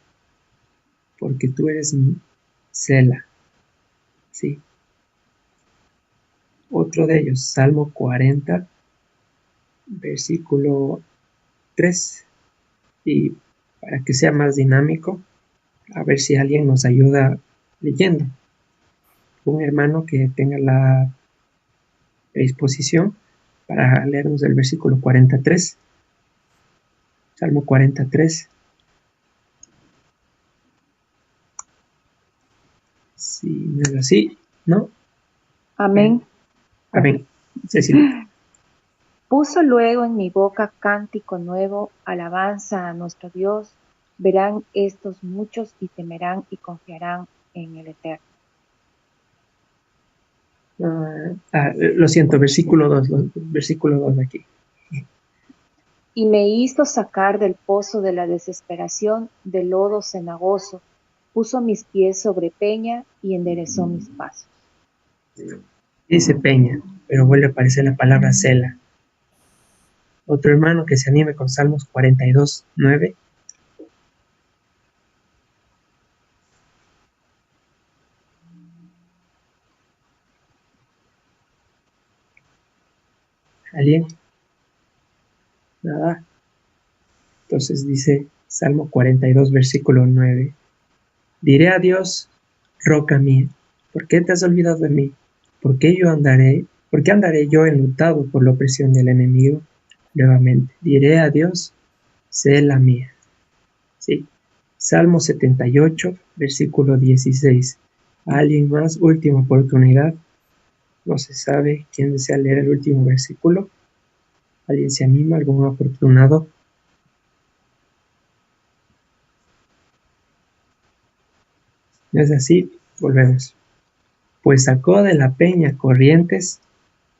A: porque tú eres mi cela. Sí. Otro de ellos, Salmo 40, versículo 3, y para que sea más dinámico, a ver si alguien nos ayuda leyendo. Un hermano que tenga la predisposición para leernos el versículo 43. Salmo 43. Si no es así, ¿no?
B: Amén.
A: Amén. Cecilia.
B: Puso luego en mi boca cántico nuevo, alabanza a nuestro Dios. Verán estos muchos y temerán y confiarán en el Eterno.
A: Lo siento, versículo 2 aquí.
B: Y me hizo sacar del pozo de la desesperación, del lodo cenagoso. Puso mis pies sobre peña y enderezó mis pasos.
A: Dice peña, pero vuelve a aparecer la palabra cela. Otro hermano que se anime con Salmos 42, 9. ¿Alguien? Nada. Entonces dice Salmo 42, versículo 9. Diré a Dios, roca mía, ¿por qué te has olvidado de mí? ¿Por qué andaré yo enlutado por la opresión del enemigo? Nuevamente, diré a Dios, cela mía. Sí. Salmo 78, versículo 16. ¿Alguien más? Última oportunidad. No se sabe quién desea leer el último versículo. ¿Alguien se anima? ¿Algún afortunado? No es así, volvemos. Pues sacó de la peña corrientes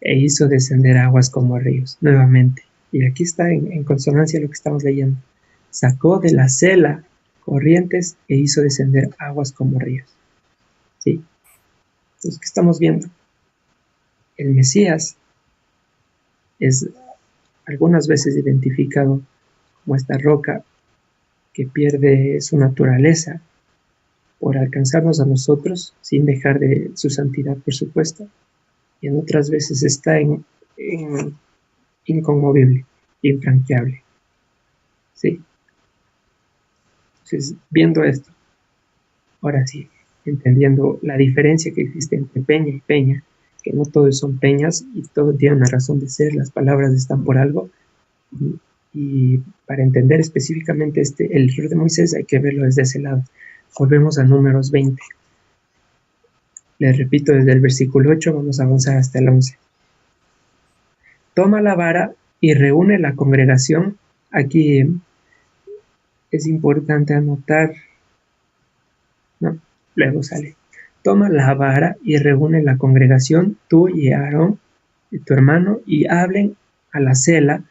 A: e hizo descender aguas como ríos. Nuevamente. Y aquí está en consonancia lo que estamos leyendo. Sacó de la cela corrientes e hizo descender aguas como ríos. ¿Sí? Entonces, ¿qué estamos viendo? El Mesías es algunas veces identificado como esta roca que pierde su naturaleza por alcanzarnos a nosotros sin dejar de su santidad, por supuesto, y en otras veces está inconmovible, infranqueable. ¿Sí? Entonces, viendo esto, ahora sí, entendiendo la diferencia que existe entre peña y peña, que no todos son peñas y todo tiene una razón de ser, las palabras están por algo, y para entender específicamente el error de Moisés hay que verlo desde ese lado. Volvemos a Números 20. Les repito, desde el versículo 8 vamos a avanzar hasta el 11. Toma la vara y reúne la congregación. Aquí es importante anotar, no, luego sale. Toma la vara y reúne la congregación, tú y Aarón, y tu hermano, y hablen a la cela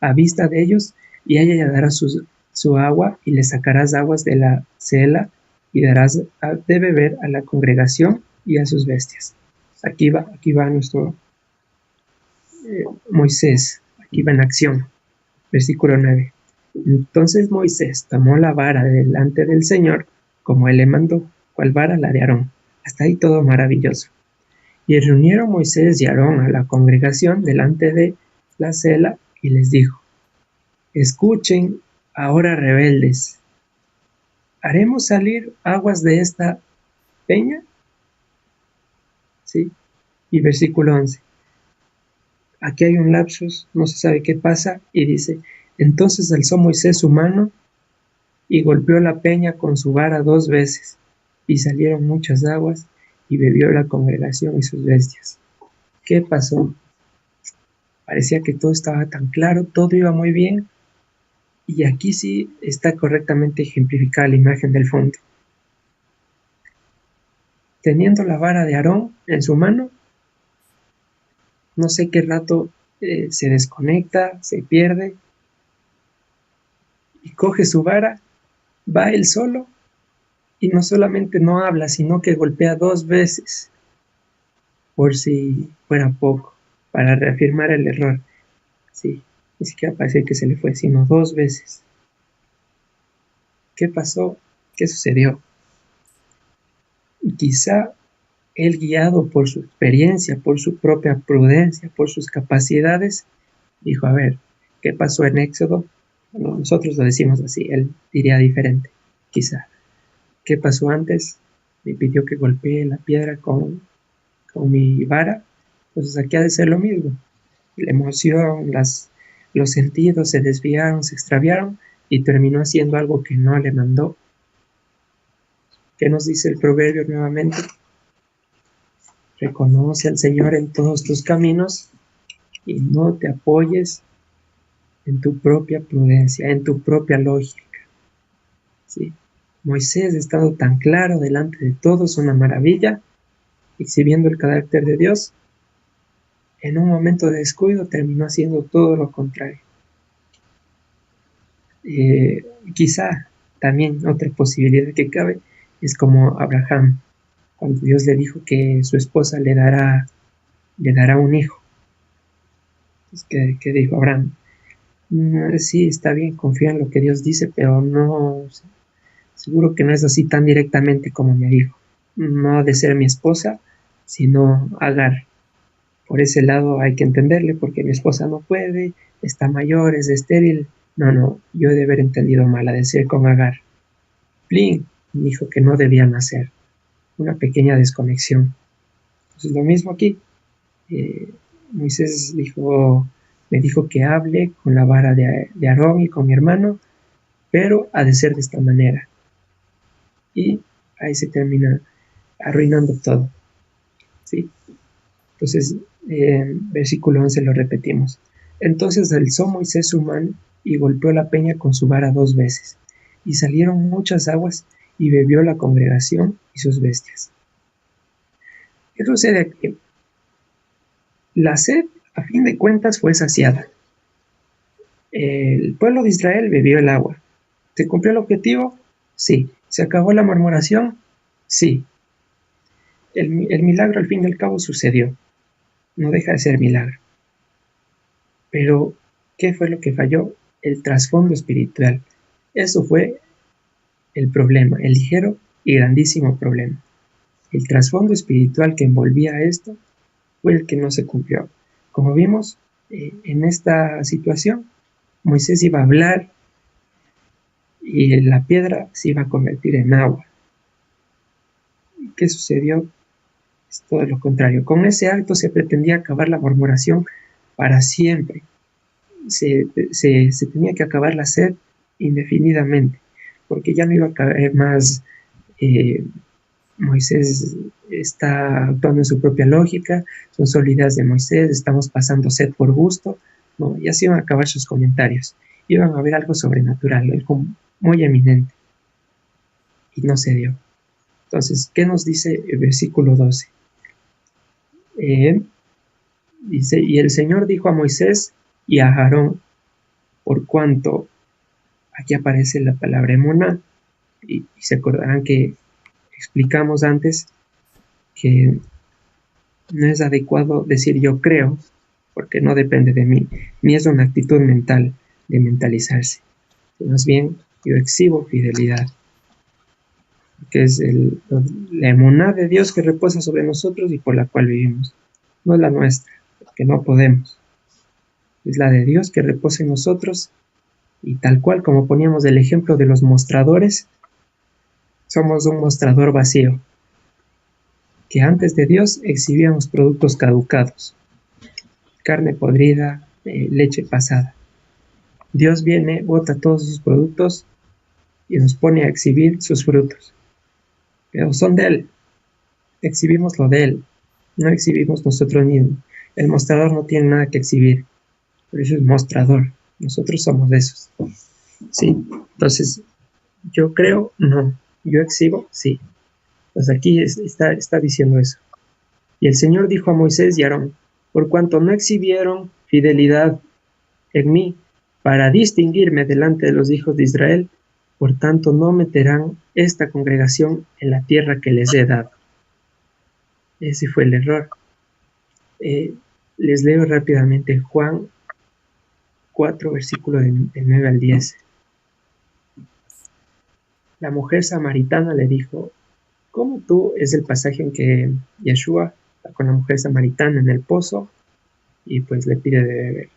A: a vista de ellos, y ella dará su agua, y le sacarás aguas de la cela, y darás de beber a la congregación y a sus bestias. Aquí va nuestro Moisés, aquí va en acción. Versículo 9. Entonces Moisés tomó la vara delante del Señor como él le mandó, cual vara la de Aarón. Hasta ahí todo maravilloso. Y reunieron Moisés y Aarón a la congregación delante de la cela y les dijo: escuchen ahora, rebeldes, ¿haremos salir aguas de esta peña? ¿Sí? Y versículo 11. Aquí hay un lapsus, no se sabe qué pasa, y dice: entonces alzó Moisés su mano y golpeó la peña con su vara 2 veces, y salieron muchas aguas, y bebió la congregación y sus bestias. ¿Qué pasó? Parecía que todo estaba tan claro, todo iba muy bien, y aquí sí está correctamente ejemplificada la imagen del fondo. Teniendo la vara de Aarón en su mano, no sé qué rato se desconecta, se pierde, y coge su vara, va él solo, y no solamente no habla, sino que golpea 2 veces, por si fuera poco, para reafirmar el error. Sí, ni siquiera parece que se le fue, sino 2 veces. ¿Qué pasó? ¿Qué sucedió? Y quizá él, guiado por su experiencia, por su propia prudencia, por sus capacidades, dijo: a ver, ¿qué pasó en Éxodo? Bueno, nosotros lo decimos así, él diría diferente, quizá. ¿Qué pasó antes? Me pidió que golpee la piedra con mi vara, pues aquí ha de ser lo mismo. La emoción, los sentidos se desviaron, se extraviaron, y terminó haciendo algo que no le mandó. ¿Qué nos dice el proverbio nuevamente? Reconoce al Señor en todos tus caminos y no te apoyes en tu propia prudencia, en tu propia lógica. ¿Sí? Moisés, estando tan claro delante de todos, una maravilla, exhibiendo el carácter de Dios, en un momento de descuido terminó haciendo todo lo contrario. Quizá también otra posibilidad que cabe es como Abraham, cuando Dios le dijo que su esposa le dará un hijo. Entonces, ¿qué dijo Abraham? Sí, está bien, confía en lo que Dios dice, pero no, seguro que no es así tan directamente como me dijo. No ha de ser mi esposa, sino Agar. Por ese lado hay que entenderle, porque mi esposa no puede, está mayor, es estéril. No, yo he de haber entendido mal, ha de ser con Agar. Plin dijo que no debía nacer. Una pequeña desconexión. Entonces lo mismo aquí. Moisés me dijo que hable con la vara de Aarón y con mi hermano, pero ha de ser de esta manera. Y ahí se termina arruinando todo. ¿Sí? Entonces, versículo 11 lo repetimos. Entonces alzó Moisés su mano y golpeó la peña con su vara 2 veces, y salieron muchas aguas, y bebió la congregación y sus bestias. ¿Qué sucede aquí? La sed, a fin de cuentas, fue saciada. El pueblo de Israel bebió el agua. ¿Se cumplió el objetivo? Sí. ¿Se acabó la murmuración? Sí. El milagro al fin y al cabo sucedió. No deja de ser milagro. Pero, ¿qué fue lo que falló? El trasfondo espiritual. Eso fue el problema, el ligero y grandísimo problema. El trasfondo espiritual que envolvía esto fue el que no se cumplió. Como vimos, en esta situación, Moisés iba a hablar y la piedra se iba a convertir en agua. ¿Qué sucedió? Es todo lo contrario. Con ese acto se pretendía acabar la murmuración para siempre. Se tenía que acabar la sed indefinidamente, porque ya no iba a caber más. Moisés está actuando en su propia lógica, son solo ideas de Moisés, estamos pasando sed por gusto. No, ya se iban a acabar sus comentarios, iban a haber algo sobrenatural, algo muy eminente, y no se dio. Entonces, ¿qué nos dice el versículo 12? Dice: y el Señor dijo a Moisés y a Aarón, por cuanto aquí aparece la palabra emuná, y se acordarán que explicamos antes que no es adecuado decir yo creo, porque no depende de mí, ni es una actitud mental de mentalizarse. Más bien, yo exhibo fidelidad. que es la emuná de Dios que reposa sobre nosotros y por la cual vivimos. No es la nuestra, porque no podemos. Es la de Dios que reposa en nosotros y tal cual como poníamos el ejemplo de los mostradores, somos un mostrador vacío, que antes de Dios exhibíamos productos caducados, carne podrida, leche pasada. Dios viene, bota todos sus productos y nos pone a exhibir sus frutos. Pero son de Él, exhibimos lo de Él, no exhibimos nosotros mismos. El mostrador no tiene nada que exhibir, por eso es mostrador. Nosotros somos de esos. Sí, entonces, yo creo, no. Yo exhibo, sí. Pues aquí está diciendo eso. Y el Señor dijo a Moisés y a Aarón, por cuanto no exhibieron fidelidad en mí para distinguirme delante de los hijos de Israel, por tanto no meterán esta congregación en la tierra que les he dado. Ese fue el error. Les leo rápidamente Juan 4, versículo de 9 al 10. La mujer samaritana le dijo, ¿cómo tú? Es el pasaje en que Yeshua está con la mujer samaritana en el pozo y pues le pide de beber.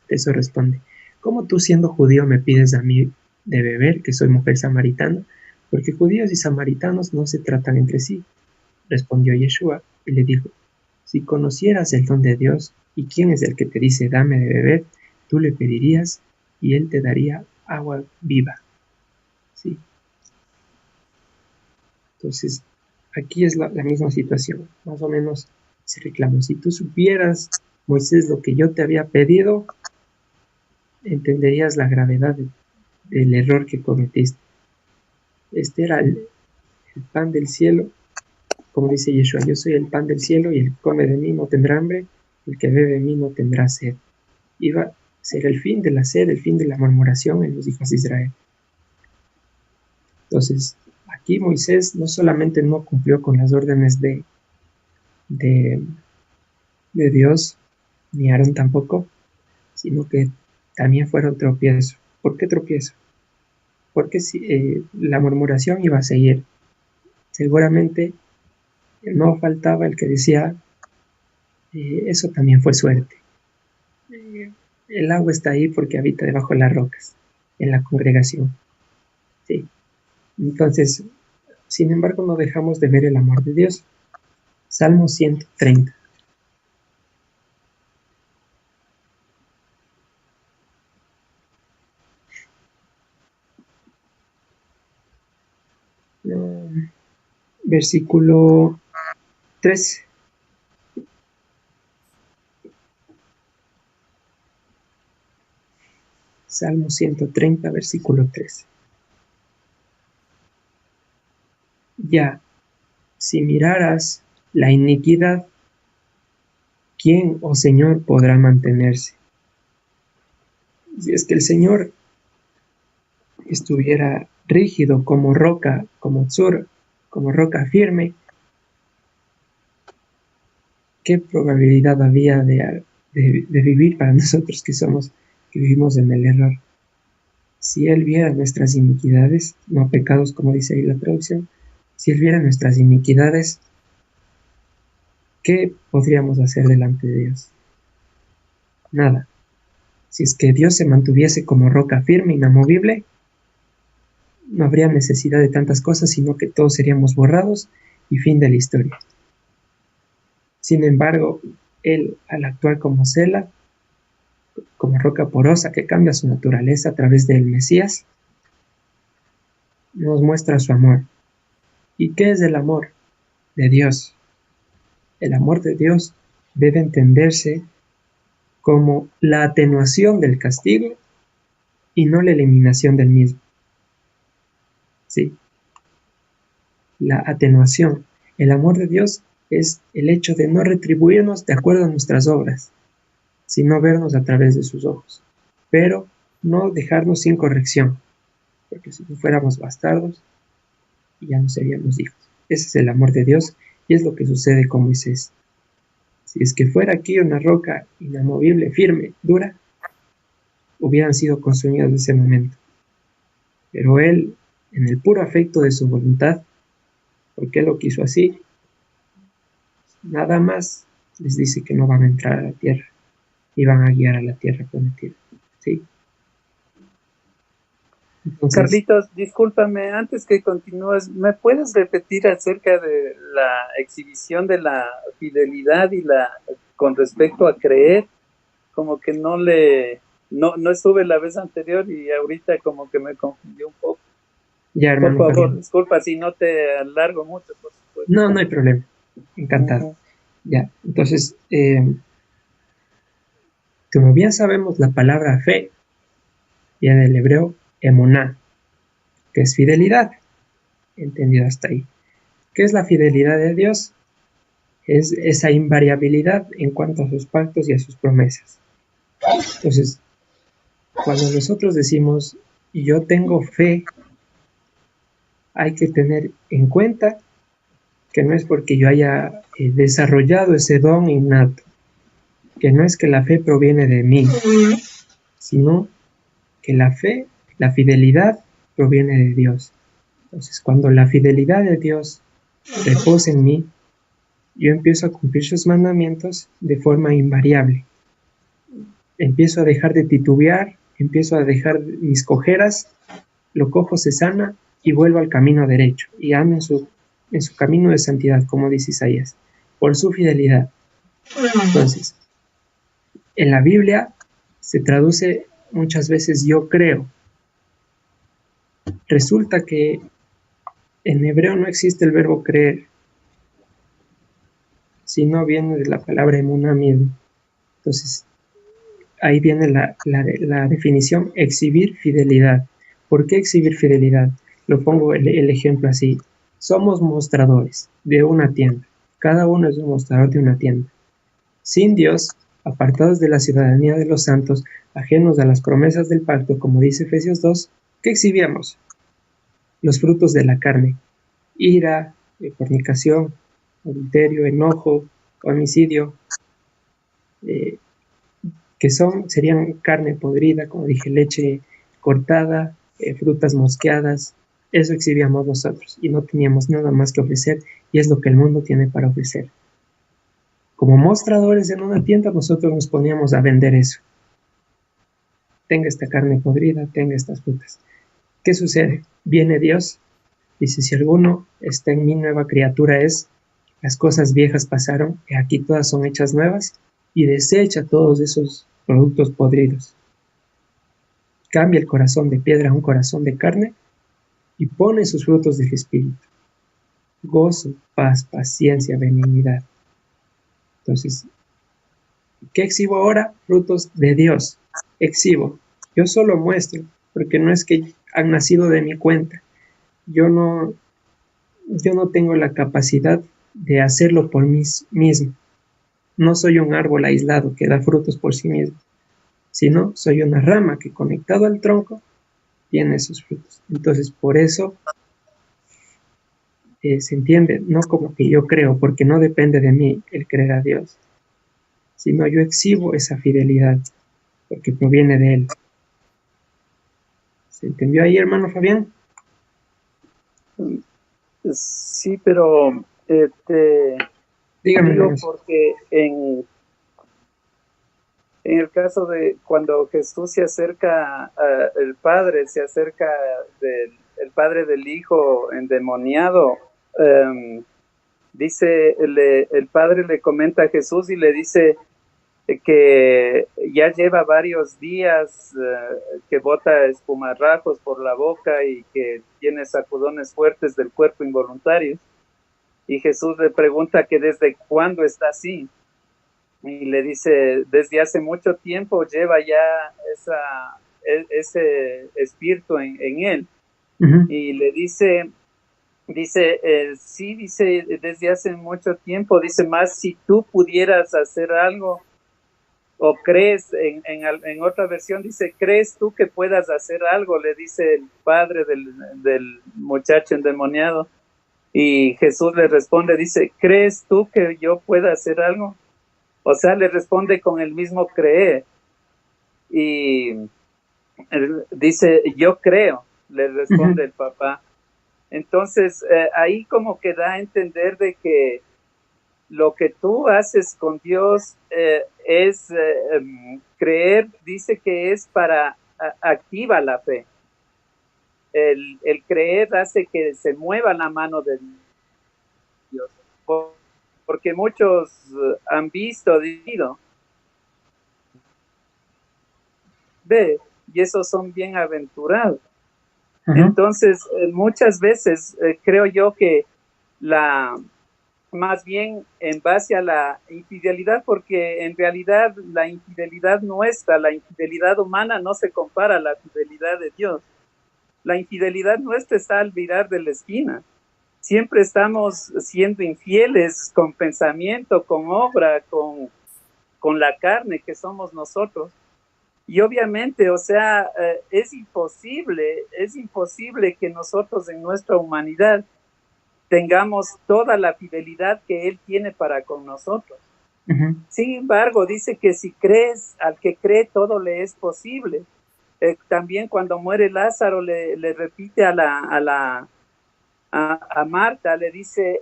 A: Eso responde, ¿cómo tú siendo judío me pides a mí de beber, que soy mujer samaritana? Porque judíos y samaritanos no se tratan entre sí. Respondió Yeshua y le dijo, si conocieras el don de Dios y quién es el que te dice dame de beber, tú le pedirías y él te daría agua viva. ¿Sí? Entonces, aquí es la misma situación, más o menos se reclama. Si tú supieras, Moisés, lo que yo te había pedido, entenderías la gravedad del error que cometiste. Este era el pan del cielo, como dice Yeshua, yo soy el pan del cielo y el que come de mí no tendrá hambre, el que bebe de mí no tendrá sed. Iba a ser el fin de la sed, el fin de la murmuración en los hijos de Israel. Entonces, aquí Moisés no solamente no cumplió con las órdenes de Dios, ni Aarón tampoco, sino que también fueron tropiezo. ¿Por qué tropiezo? Porque la murmuración iba a seguir. Seguramente no faltaba el que decía, eso también fue suerte. El agua está ahí porque habita debajo de las rocas, en la congregación. Sí. Entonces, sin embargo, no dejamos de ver el amor de Dios. Salmo 130. Versículo 13. Salmo 130, versículo 13. Ya, si miraras la iniquidad, ¿quién, oh Señor, podrá mantenerse? Si es que el Señor estuviera rígido como roca, como tzur, como roca firme, ¿qué probabilidad había de vivir para nosotros que vivimos en el error? Si Él viera nuestras iniquidades, no pecados como dice ahí la traducción, si Él viera nuestras iniquidades, ¿qué podríamos hacer delante de Dios? Nada. Si es que Dios se mantuviese como roca firme, inamovible, no habría necesidad de tantas cosas, sino que todos seríamos borrados y fin de la historia. Sin embargo, Él, al actuar como Sela, como roca porosa que cambia su naturaleza a través del Mesías, nos muestra su amor. ¿Y qué es el amor de Dios? El amor de Dios debe entenderse como la atenuación del castigo y no la eliminación del mismo. Sí. La atenuación. El amor de Dios es el hecho de no retribuirnos de acuerdo a nuestras obras, sino vernos a través de sus ojos, pero no dejarnos sin corrección, porque si no fuéramos bastardos, ya no seríamos hijos. Ese es el amor de Dios y es lo que sucede con Moisés. Si es que fuera aquí una roca inamovible, firme, dura, hubieran sido consumidos en ese momento. Pero él, en el puro afecto de su voluntad, ¿Por qué lo quiso así? Nada más les dice que no van a entrar a la tierra y van a guiar a la tierra prometida. ¿Sí? Entonces,
C: Carlitos, discúlpame, antes que continúes, ¿me puedes repetir acerca de la exhibición de la fidelidad y la con respecto a creer? Como que no estuve la vez anterior y ahorita como que me confundió un poco.
A: ya,
C: Por
A: hermano
C: favor,
A: Fabián.
C: disculpa si no te alargo mucho, por supuesto.
A: No, no hay problema. Encantado. Ya, entonces, como bien sabemos, la palabra fe viene del hebreo emuná, que es fidelidad. Entendido hasta ahí. ¿Qué es la fidelidad de Dios? Es esa invariabilidad en cuanto a sus pactos y a sus promesas. Entonces, cuando nosotros decimos yo tengo fe, hay que tener en cuenta que no es porque yo haya desarrollado ese don innato, que no es que la fe proviene de mí, sino que la fe, la fidelidad proviene de Dios. Entonces, cuando la fidelidad de Dios reposa en mí, yo empiezo a cumplir sus mandamientos de forma invariable. Empiezo a dejar de titubear, empiezo a dejar mis cojeras, lo cojo, se sana y vuelvo al camino derecho y ando en su camino de santidad, como dice Isaías, por su fidelidad. Entonces, en la Biblia se traduce muchas veces yo creo. Resulta que en hebreo no existe el verbo creer, sino viene de la palabra emuná mismo. Entonces, ahí viene la definición, exhibir fidelidad. ¿Por qué exhibir fidelidad? Lo pongo el ejemplo así. Somos mostradores de una tienda. Cada uno es un mostrador de una tienda. Sin Dios, apartados de la ciudadanía de los santos, ajenos a las promesas del pacto, como dice Efesios 2, ¿qué exhibíamos? Los frutos de la carne. Ira, fornicación, adulterio, enojo, homicidio, que serían carne podrida, como dije, leche cortada, frutas mosqueadas. Eso exhibíamos nosotros y no teníamos nada más que ofrecer, y es lo que el mundo tiene para ofrecer. Como mostradores en una tienda, nosotros nos poníamos a vender eso. Tenga esta carne podrida, tenga estas frutas. ¿Qué sucede? Viene Dios, dice, si alguno está en mí, nueva criatura es, las cosas viejas pasaron, y aquí todas son hechas nuevas, y desecha todos esos productos podridos. Cambia el corazón de piedra a un corazón de carne y pone sus frutos del Espíritu. Gozo, paz, paciencia, benignidad. Entonces, ¿qué exhibo ahora? Frutos de Dios. Exhibo. Yo solo muestro, porque no es que han nacido de mi cuenta. Yo no tengo la capacidad de hacerlo por mí mismo. No soy un árbol aislado que da frutos por sí mismo, sino soy una rama que conectado al tronco tiene esos frutos. Entonces, por eso se entiende, no como que yo creo, porque no depende de mí el creer a Dios, sino yo exhibo esa fidelidad, porque proviene de Él. ¿Se entendió ahí, hermano Fabián?
C: Sí, pero
A: Dígame,
C: digo
A: hermano.
C: porque en el caso de cuando Jesús se acerca el Padre, se acerca el Padre del Hijo endemoniado, dice, el Padre le comenta a Jesús y le dice que ya lleva varios días que bota espumarrajos por la boca y que tiene sacudones fuertes del cuerpo involuntarios. Y Jesús le pregunta que desde cuándo está así. Y le dice, desde hace mucho tiempo lleva ya ese espíritu en él.
A: Uh-huh.
C: Y le dice, sí, dice, desde hace mucho tiempo, dice, más si tú pudieras hacer algo, o crees, en otra versión dice, ¿crees tú que puedas hacer algo? Le dice el padre del muchacho endemoniado. Y Jesús le responde, dice, ¿crees tú que yo pueda hacer algo? O sea, le responde con el mismo creer. Y él dice, yo creo, le responde el papá. Entonces, ahí como que da a entender de que lo que tú haces con Dios es creer, dice que es para activa la fe. El creer hace que se mueva la mano de Dios. Porque muchos han visto, ve, y esos son bienaventurados. Entonces, muchas veces creo yo que más bien en base a la infidelidad, porque en realidad la infidelidad nuestra, la infidelidad humana no se compara a la fidelidad de Dios. La infidelidad nuestra está al virar de la esquina. Siempre estamos siendo infieles con pensamiento, con obra, con la carne que somos nosotros. Y obviamente, o sea, es imposible que nosotros en nuestra humanidad tengamos toda la fidelidad que Él tiene para con nosotros. Sin embargo, dice que si crees, al que cree todo le es posible. También cuando muere Lázaro le repite a Marta, le dice,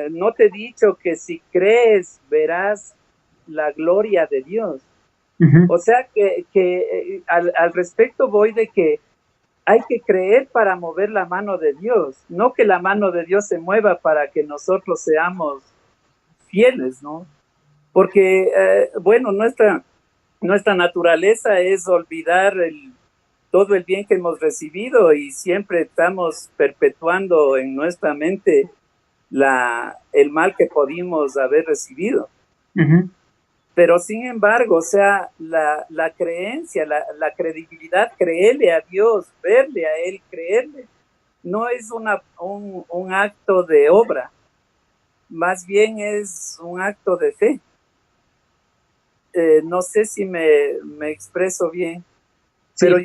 C: no te he dicho que si crees verás la gloria de Dios. O sea que al respecto voy de que hay que creer para mover la mano de Dios, no que la mano de Dios se mueva para que nosotros seamos fieles, ¿no? Porque, bueno, nuestra naturaleza es olvidar todo el bien que hemos recibido y siempre estamos perpetuando en nuestra mente el mal que pudimos haber recibido. Pero sin embargo, o sea, la creencia, la credibilidad, creerle a Dios, verle a Él, creerle, no es un acto de obra, más bien es un acto de fe. No sé si me expreso bien, sí. Pero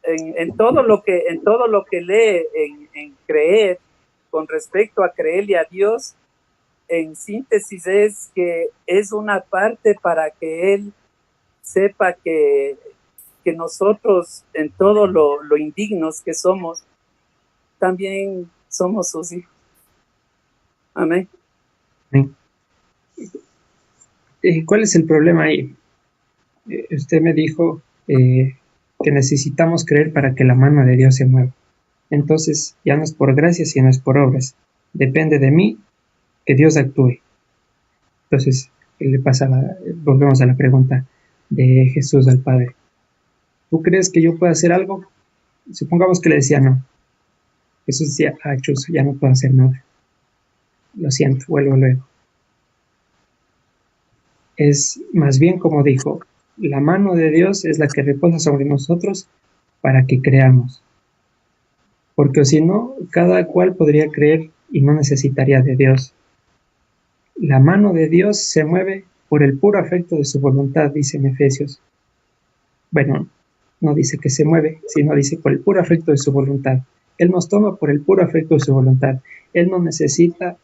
C: en todo lo que lee en creer, con respecto a creerle a Dios, en síntesis es que es una parte para que Él sepa que nosotros, en todo lo indignos que somos, también somos sus hijos. Amén.
A: ¿Cuál es el problema ahí? Usted me dijo que necesitamos creer para que la mano de Dios se mueva. Entonces, ya no es por gracia, sino es por obras. Depende de mí que Dios actúe. Entonces, volvemos a la pregunta de Jesús al Padre. ¿Tú crees que yo pueda hacer algo? Supongamos que le decía no. Jesús decía, Chus, ya no puedo hacer nada. Lo siento, vuelvo luego. Es más bien como dijo, la mano de Dios es la que reposa sobre nosotros para que creamos. Porque si no, cada cual podría creer y no necesitaría de Dios. La mano de Dios se mueve por el puro afecto de su voluntad, dice en Efesios. Bueno, no dice que se mueve, sino dice por el puro afecto de su voluntad. Él nos toma por el puro afecto de su voluntad. Él no necesita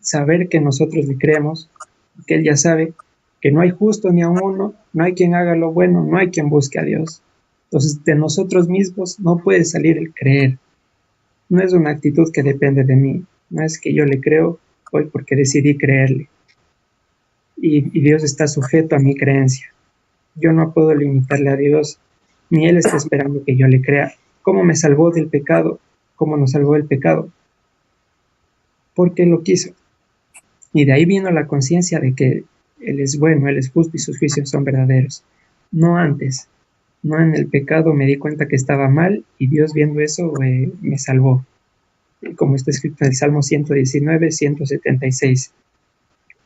A: saber que nosotros le creemos, que Él ya sabe que no hay justo ni a uno, no hay quien haga lo bueno, no hay quien busque a Dios. Entonces, de nosotros mismos no puede salir el creer. No es una actitud que depende de mí. No es que yo le creo hoy porque decidí creerle. Y Dios está sujeto a mi creencia. Yo no puedo limitarle a Dios, ni Él está esperando que yo le crea. ¿Cómo me salvó del pecado? ¿Cómo nos salvó del pecado? Porque Él lo quiso. Y de ahí vino la conciencia de que Él es bueno, Él es justo y sus juicios son verdaderos. No antes. No en el pecado me di cuenta que estaba mal y Dios viendo eso me salvó. Como está escrito en el Salmo 119, 176.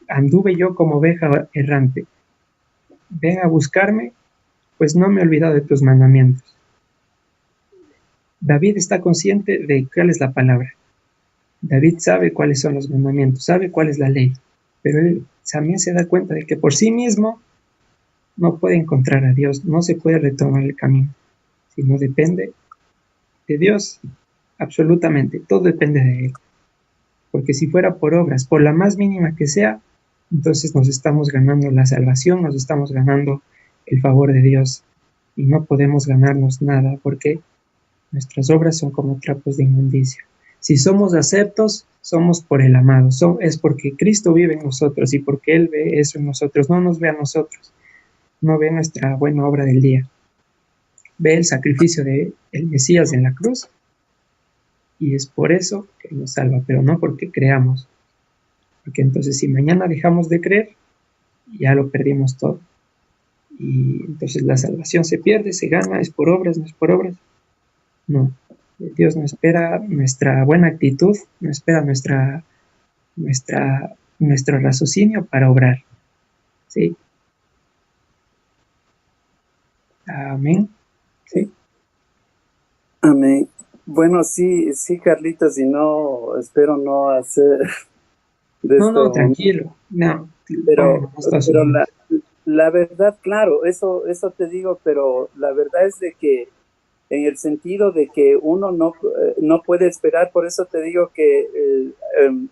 A: Anduve yo como oveja errante. Ven a buscarme, pues no me he olvidado de tus mandamientos. David está consciente de cuál es la palabra. David sabe cuáles son los mandamientos, sabe cuál es la ley, pero él también se da cuenta de que por sí mismo no puede encontrar a Dios, no se puede retomar el camino, sino depende de Dios, absolutamente, todo depende de Él. Porque si fuera por obras, por la más mínima que sea, entonces nos estamos ganando la salvación, nos estamos ganando el favor de Dios y no podemos ganarnos nada porque nuestras obras son como trapos de inmundicia. Si somos aceptos, somos por el amado, es porque Cristo vive en nosotros y porque Él ve eso en nosotros, no nos ve a nosotros, no ve nuestra buena obra del día, ve el sacrificio de el Mesías en la cruz y es por eso que nos salva, pero no porque creamos, porque entonces si mañana dejamos de creer, ya lo perdimos todo. Y entonces la salvación se pierde, se gana, es por obras, no es por obras. No, Dios no espera nuestra buena actitud, no espera nuestro raciocinio para obrar. ¿Sí? Amén. ¿Sí?
C: Amén. Bueno, sí, sí, Carlitos, y no, espero no hacer de
A: No,
C: esto,
A: tranquilo. No,
C: pero,
A: vámonos todos
C: pero
A: unidos.
C: la verdad, claro, eso te digo, pero la verdad es de que en el sentido de que uno no puede esperar, por eso te digo que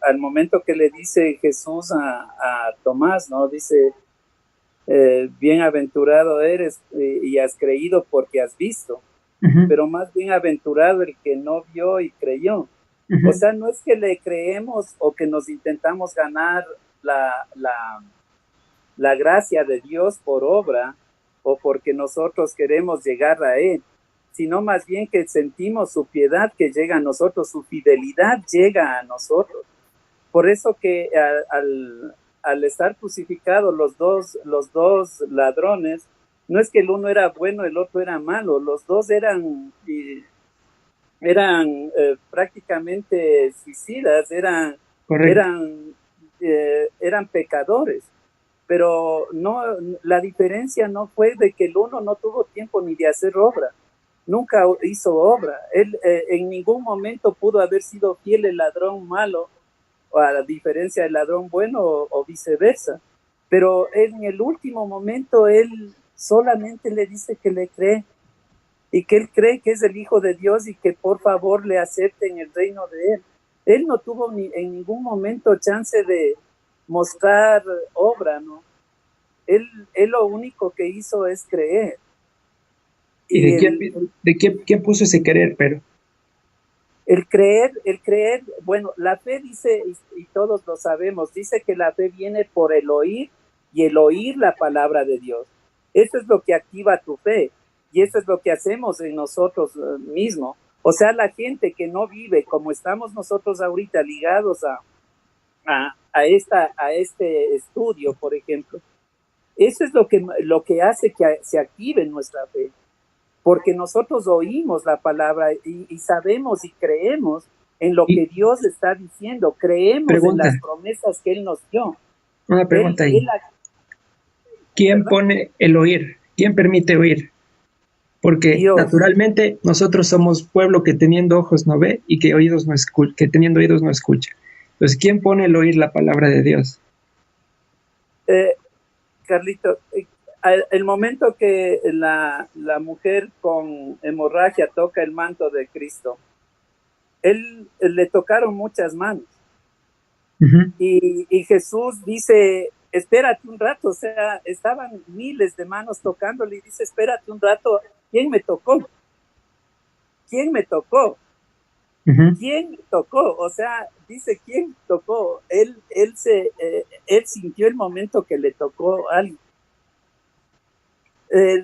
C: al momento que le dice Jesús a Tomás, ¿no? Dice, bienaventurado eres y has creído porque has visto,
A: Uh-huh,
C: pero más bienaventurado el que no vio y creyó. O
A: uh-huh.
C: sea, no es que le creemos o que nos intentamos ganar la, la, la gracia de Dios por obra o porque nosotros queremos llegar a Él, sino más bien que sentimos su piedad que llega a nosotros, su fidelidad llega a nosotros. Por eso que al estar crucificados los dos ladrones, no es que el uno era bueno, el otro era malo, los dos eran prácticamente suicidas,
A: Correcto.
C: eran pecadores. Pero no, la diferencia no fue de que el uno no tuvo tiempo ni de hacer obra, nunca hizo obra. Él en ningún momento pudo haber sido fiel el ladrón malo, a diferencia del ladrón bueno o viceversa. Pero en el último momento él solamente le dice que le cree y que él cree que es el Hijo de Dios y que por favor le acepte en el reino de él. Él no tuvo en ningún momento chance de mostrar obra, ¿no? Él lo único que hizo es creer.
A: ¿Y
C: Y
A: quién puso ese querer, pero?
C: el creer, bueno, la fe dice, y todos lo sabemos, dice que la fe viene por el oír y el oír la palabra de Dios. Eso es lo que activa tu fe y eso es lo que hacemos en nosotros mismos. O sea, la gente que no vive como estamos nosotros ahorita ligados a este estudio, por ejemplo, eso es lo que hace que se active nuestra fe. Porque nosotros oímos la palabra y sabemos y creemos en lo que
A: Y
C: Dios está diciendo, creemos en
A: pregunta,
C: las promesas que Él nos dio.
A: una pregunta ahí. ¿Quién
C: ¿Verdad?
A: pone el oír? ¿Quién permite oír? Porque
C: Dios.
A: naturalmente nosotros somos pueblo que teniendo ojos no ve y que oídos no escucha, que teniendo oídos no escucha. Entonces, ¿quién pone el oír la palabra de Dios?
C: Carlito, el momento que la mujer con hemorragia toca el manto de Cristo, él le tocaron muchas manos.
A: Uh-huh.
C: Y Jesús dice, espérate un rato, o sea, estaban miles de manos tocándole y dice, espérate un rato, ¿quién me tocó? ¿Quién me tocó?
A: Uh-huh.
C: ¿Quién tocó? O sea, dice, ¿quién tocó? Él sintió el momento que le tocó a alguien.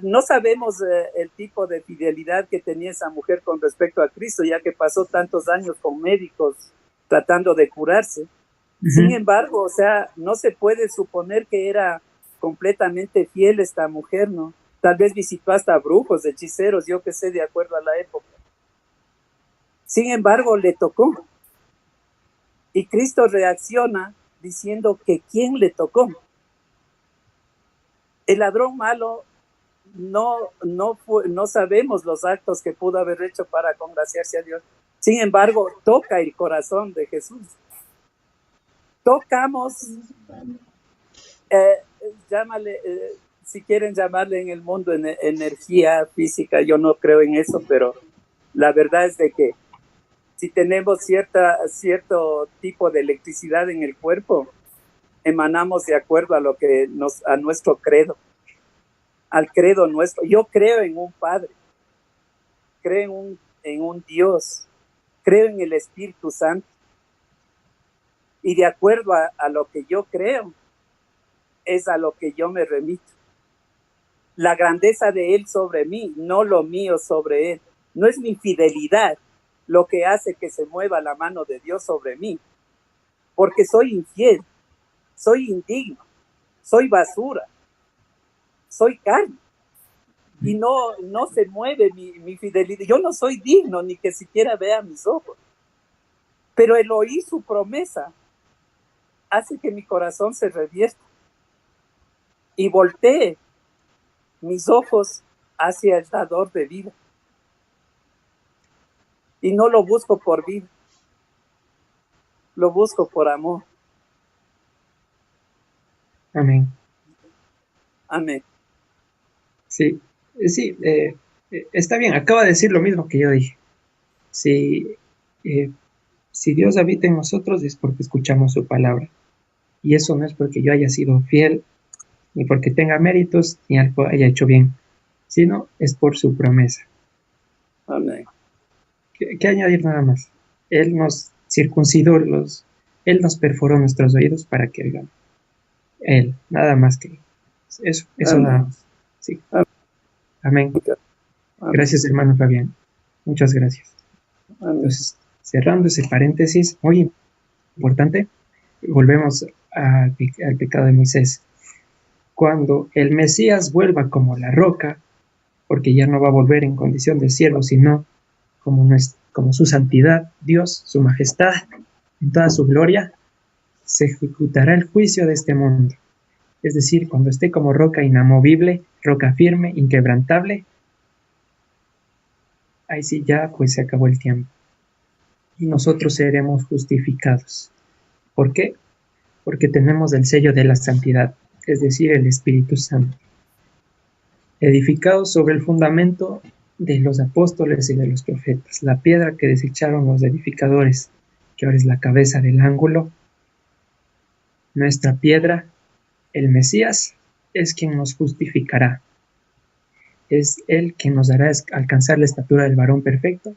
C: No sabemos el tipo de fidelidad que tenía esa mujer con respecto a Cristo, ya que pasó tantos años con médicos tratando de curarse.
A: Uh-huh.
C: Sin embargo, o sea, no se puede suponer que era completamente fiel esta mujer, ¿no? Tal vez visitó hasta brujos, hechiceros, yo qué sé, de acuerdo a la época. Sin embargo, le tocó. Y Cristo reacciona diciendo que ¿quién le tocó? El ladrón malo no sabemos los actos que pudo haber hecho para congraciarse a Dios. Sin embargo, toca el corazón de Jesús. Tocamos, llámale, si quieren llamarle en el mundo energía física, yo no creo en eso, pero la verdad es de que si tenemos cierto tipo de electricidad en el cuerpo, emanamos de acuerdo a a nuestro credo, al credo nuestro. Yo creo en un Padre, creo en un Dios, creo en el Espíritu Santo. Y de acuerdo a lo que yo creo, es a lo que yo me remito. La grandeza de Él sobre mí, no lo mío sobre Él. No es mi fidelidad lo que hace que se mueva la mano de Dios sobre mí, porque soy infiel, soy indigno, soy basura, soy carne, y no se mueve mi fidelidad. Yo no soy digno ni que siquiera vea mis ojos, pero el oír su promesa hace que mi corazón se revierta y voltee mis ojos hacia el dador de vida. Y no lo busco por vida, lo busco por amor.
A: Amén.
C: Amén.
A: Sí, sí, está bien, acaba de decir lo mismo que yo dije. Si Dios habita en nosotros es porque escuchamos su palabra. Y eso no es porque yo haya sido fiel, ni porque tenga méritos, ni algo haya hecho bien, sino es por su promesa.
C: Amén.
A: ¿Qué añadir nada más? Él nos circuncidó, Él nos perforó nuestros oídos para que oigamos. Él, nada más que eso
C: Amén.
A: Nada más. Sí. Amén.
C: Amén.
A: Gracias, hermano Fabián. Muchas gracias.
C: Amén.
A: Entonces, cerrando ese paréntesis muy importante, volvemos al pecado de Moisés. Cuando el Mesías vuelva como la roca, porque ya no va a volver en condición de siervo, sino como su santidad, Dios, su majestad, en toda su gloria, se ejecutará el juicio de este mundo. Es decir, cuando esté como roca inamovible, roca firme, inquebrantable, ahí sí ya pues se acabó el tiempo. Y nosotros seremos justificados. ¿Por qué? Porque tenemos el sello de la santidad, es decir, el Espíritu Santo, edificados sobre el fundamento de los apóstoles y de los profetas, la piedra que desecharon los edificadores, que ahora es la cabeza del ángulo. Nuestra piedra, el Mesías, es quien nos justificará. Es Él quien nos hará alcanzar la estatura del varón perfecto,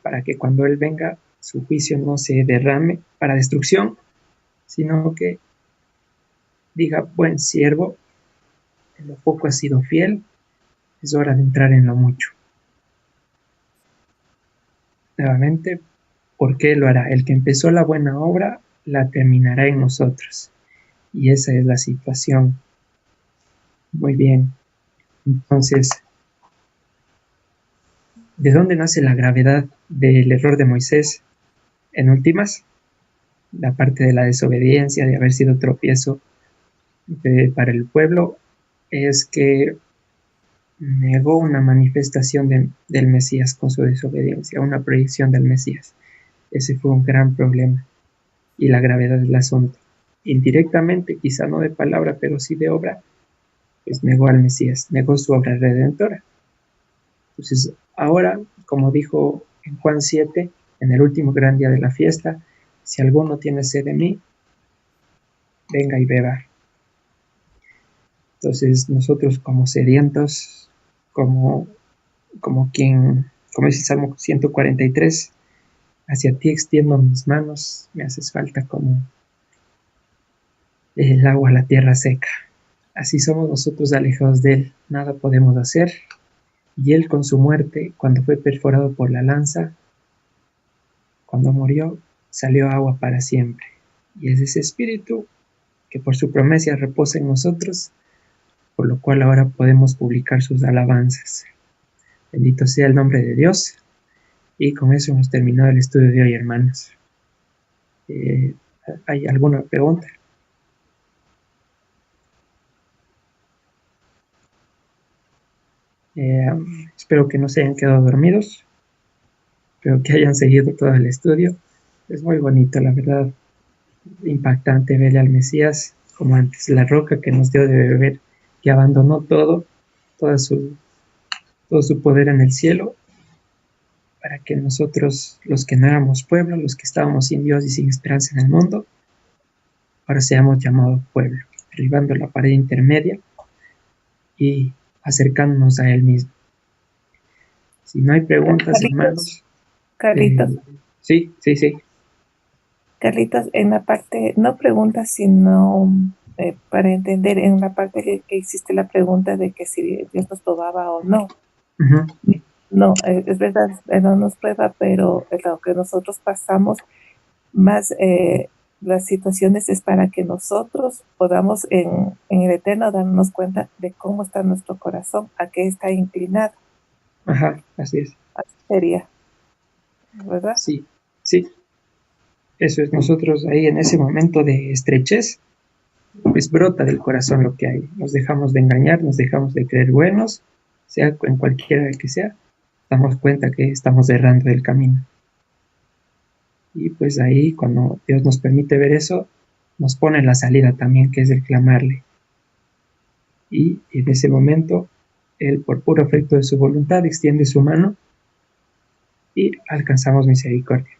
A: para que cuando Él venga, su juicio no se derrame para destrucción, sino que diga: buen siervo, en lo poco has sido fiel, es hora de entrar en lo mucho. Nuevamente, ¿por qué lo hará? El que empezó la buena obra, la terminará en nosotros. Y esa es la situación. Muy bien. Entonces, ¿de dónde nace la gravedad del error de Moisés? En últimas, la parte de la desobediencia, de haber sido tropiezo para el pueblo, es que negó una manifestación del Mesías con su desobediencia, una proyección del Mesías. Ese fue un gran problema y la gravedad del asunto. Indirectamente, quizá no de palabra, pero sí de obra, pues negó al Mesías, negó su obra redentora. Entonces, ahora, como dijo en Juan 7, en el último gran día de la fiesta, si alguno tiene sed de mí, venga y beba. Entonces, nosotros como sedientos, como dice Salmo 143, hacia ti extiendo mis manos, me haces falta como el agua a la tierra seca. Así somos nosotros alejados de Él, nada podemos hacer. Y Él con su muerte, cuando fue perforado por la lanza, cuando murió, salió agua para siempre. Y es ese Espíritu que por su promesa reposa en nosotros, por lo cual ahora podemos publicar sus alabanzas. Bendito sea el nombre de Dios. Y con eso hemos terminado el estudio de hoy, hermanos. ¿Hay alguna pregunta? Espero que no se hayan quedado dormidos. Espero que hayan seguido todo el estudio. Es muy bonito, la verdad. Impactante verle al Mesías como antes, la roca que nos dio de beber, que abandonó todo su poder en el cielo, para que nosotros, los que no éramos pueblo, los que estábamos sin Dios y sin esperanza en el mundo, ahora seamos llamados pueblo, derribando la pared intermedia y acercándonos a Él mismo. Si no hay preguntas,
B: Carlitos,
A: hermanos.
B: Carlitos,
A: Sí, sí, sí.
D: Carlitos, en la parte, no pregunta, sino para entender, en la parte que hiciste la pregunta de que si Dios nos probaba o no.
A: Ujú.
D: No, es verdad, no nos prueba, pero lo que nosotros pasamos, más las situaciones es para que nosotros podamos en el Eterno darnos cuenta de cómo está nuestro corazón, a qué está inclinado.
A: Ajá, así es.
D: Así sería, ¿verdad?
A: Sí, sí. Eso es, nosotros ahí en ese momento de estrechez, pues brota del corazón lo que hay. Nos dejamos de engañar, nos dejamos de creer buenos, sea en cualquiera que sea, damos cuenta que estamos errando del camino. Y pues ahí, cuando Dios nos permite ver eso, nos pone la salida también, que es el clamarle. Y en ese momento, Él, por puro efecto de su voluntad, extiende su mano y alcanzamos misericordia.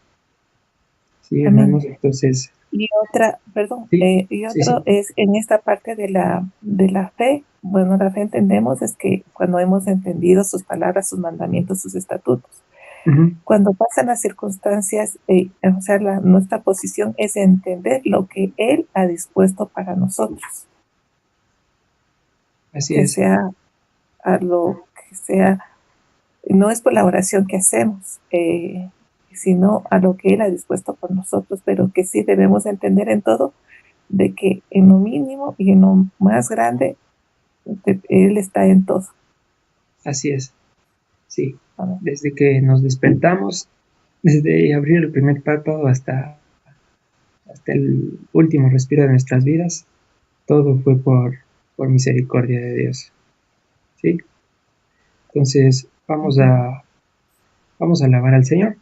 A: Sí,
D: Amén.
A: hermanos, entonces,
D: Y otra, perdón,
A: sí,
D: y
A: sí, sí.
D: otro es en esta parte de la fe. Bueno, la fe entendemos es que cuando hemos entendido sus palabras, sus mandamientos, sus estatutos.
A: Uh-huh.
D: Cuando pasan las circunstancias, o sea, nuestra posición es entender lo que Él ha dispuesto para nosotros.
A: Así
D: Que
A: es.
D: sea a lo que sea, no es por la oración que hacemos, sino a lo que Él ha dispuesto por nosotros, pero que sí debemos entender en todo de que en lo mínimo y en lo más grande, Él está en todo.
A: Así es. Sí.
D: Amén.
A: Desde que nos despertamos, desde abrir el primer párpado hasta el último respiro de nuestras vidas, todo fue por misericordia de Dios. ¿Sí? Entonces, vamos a alabar al Señor.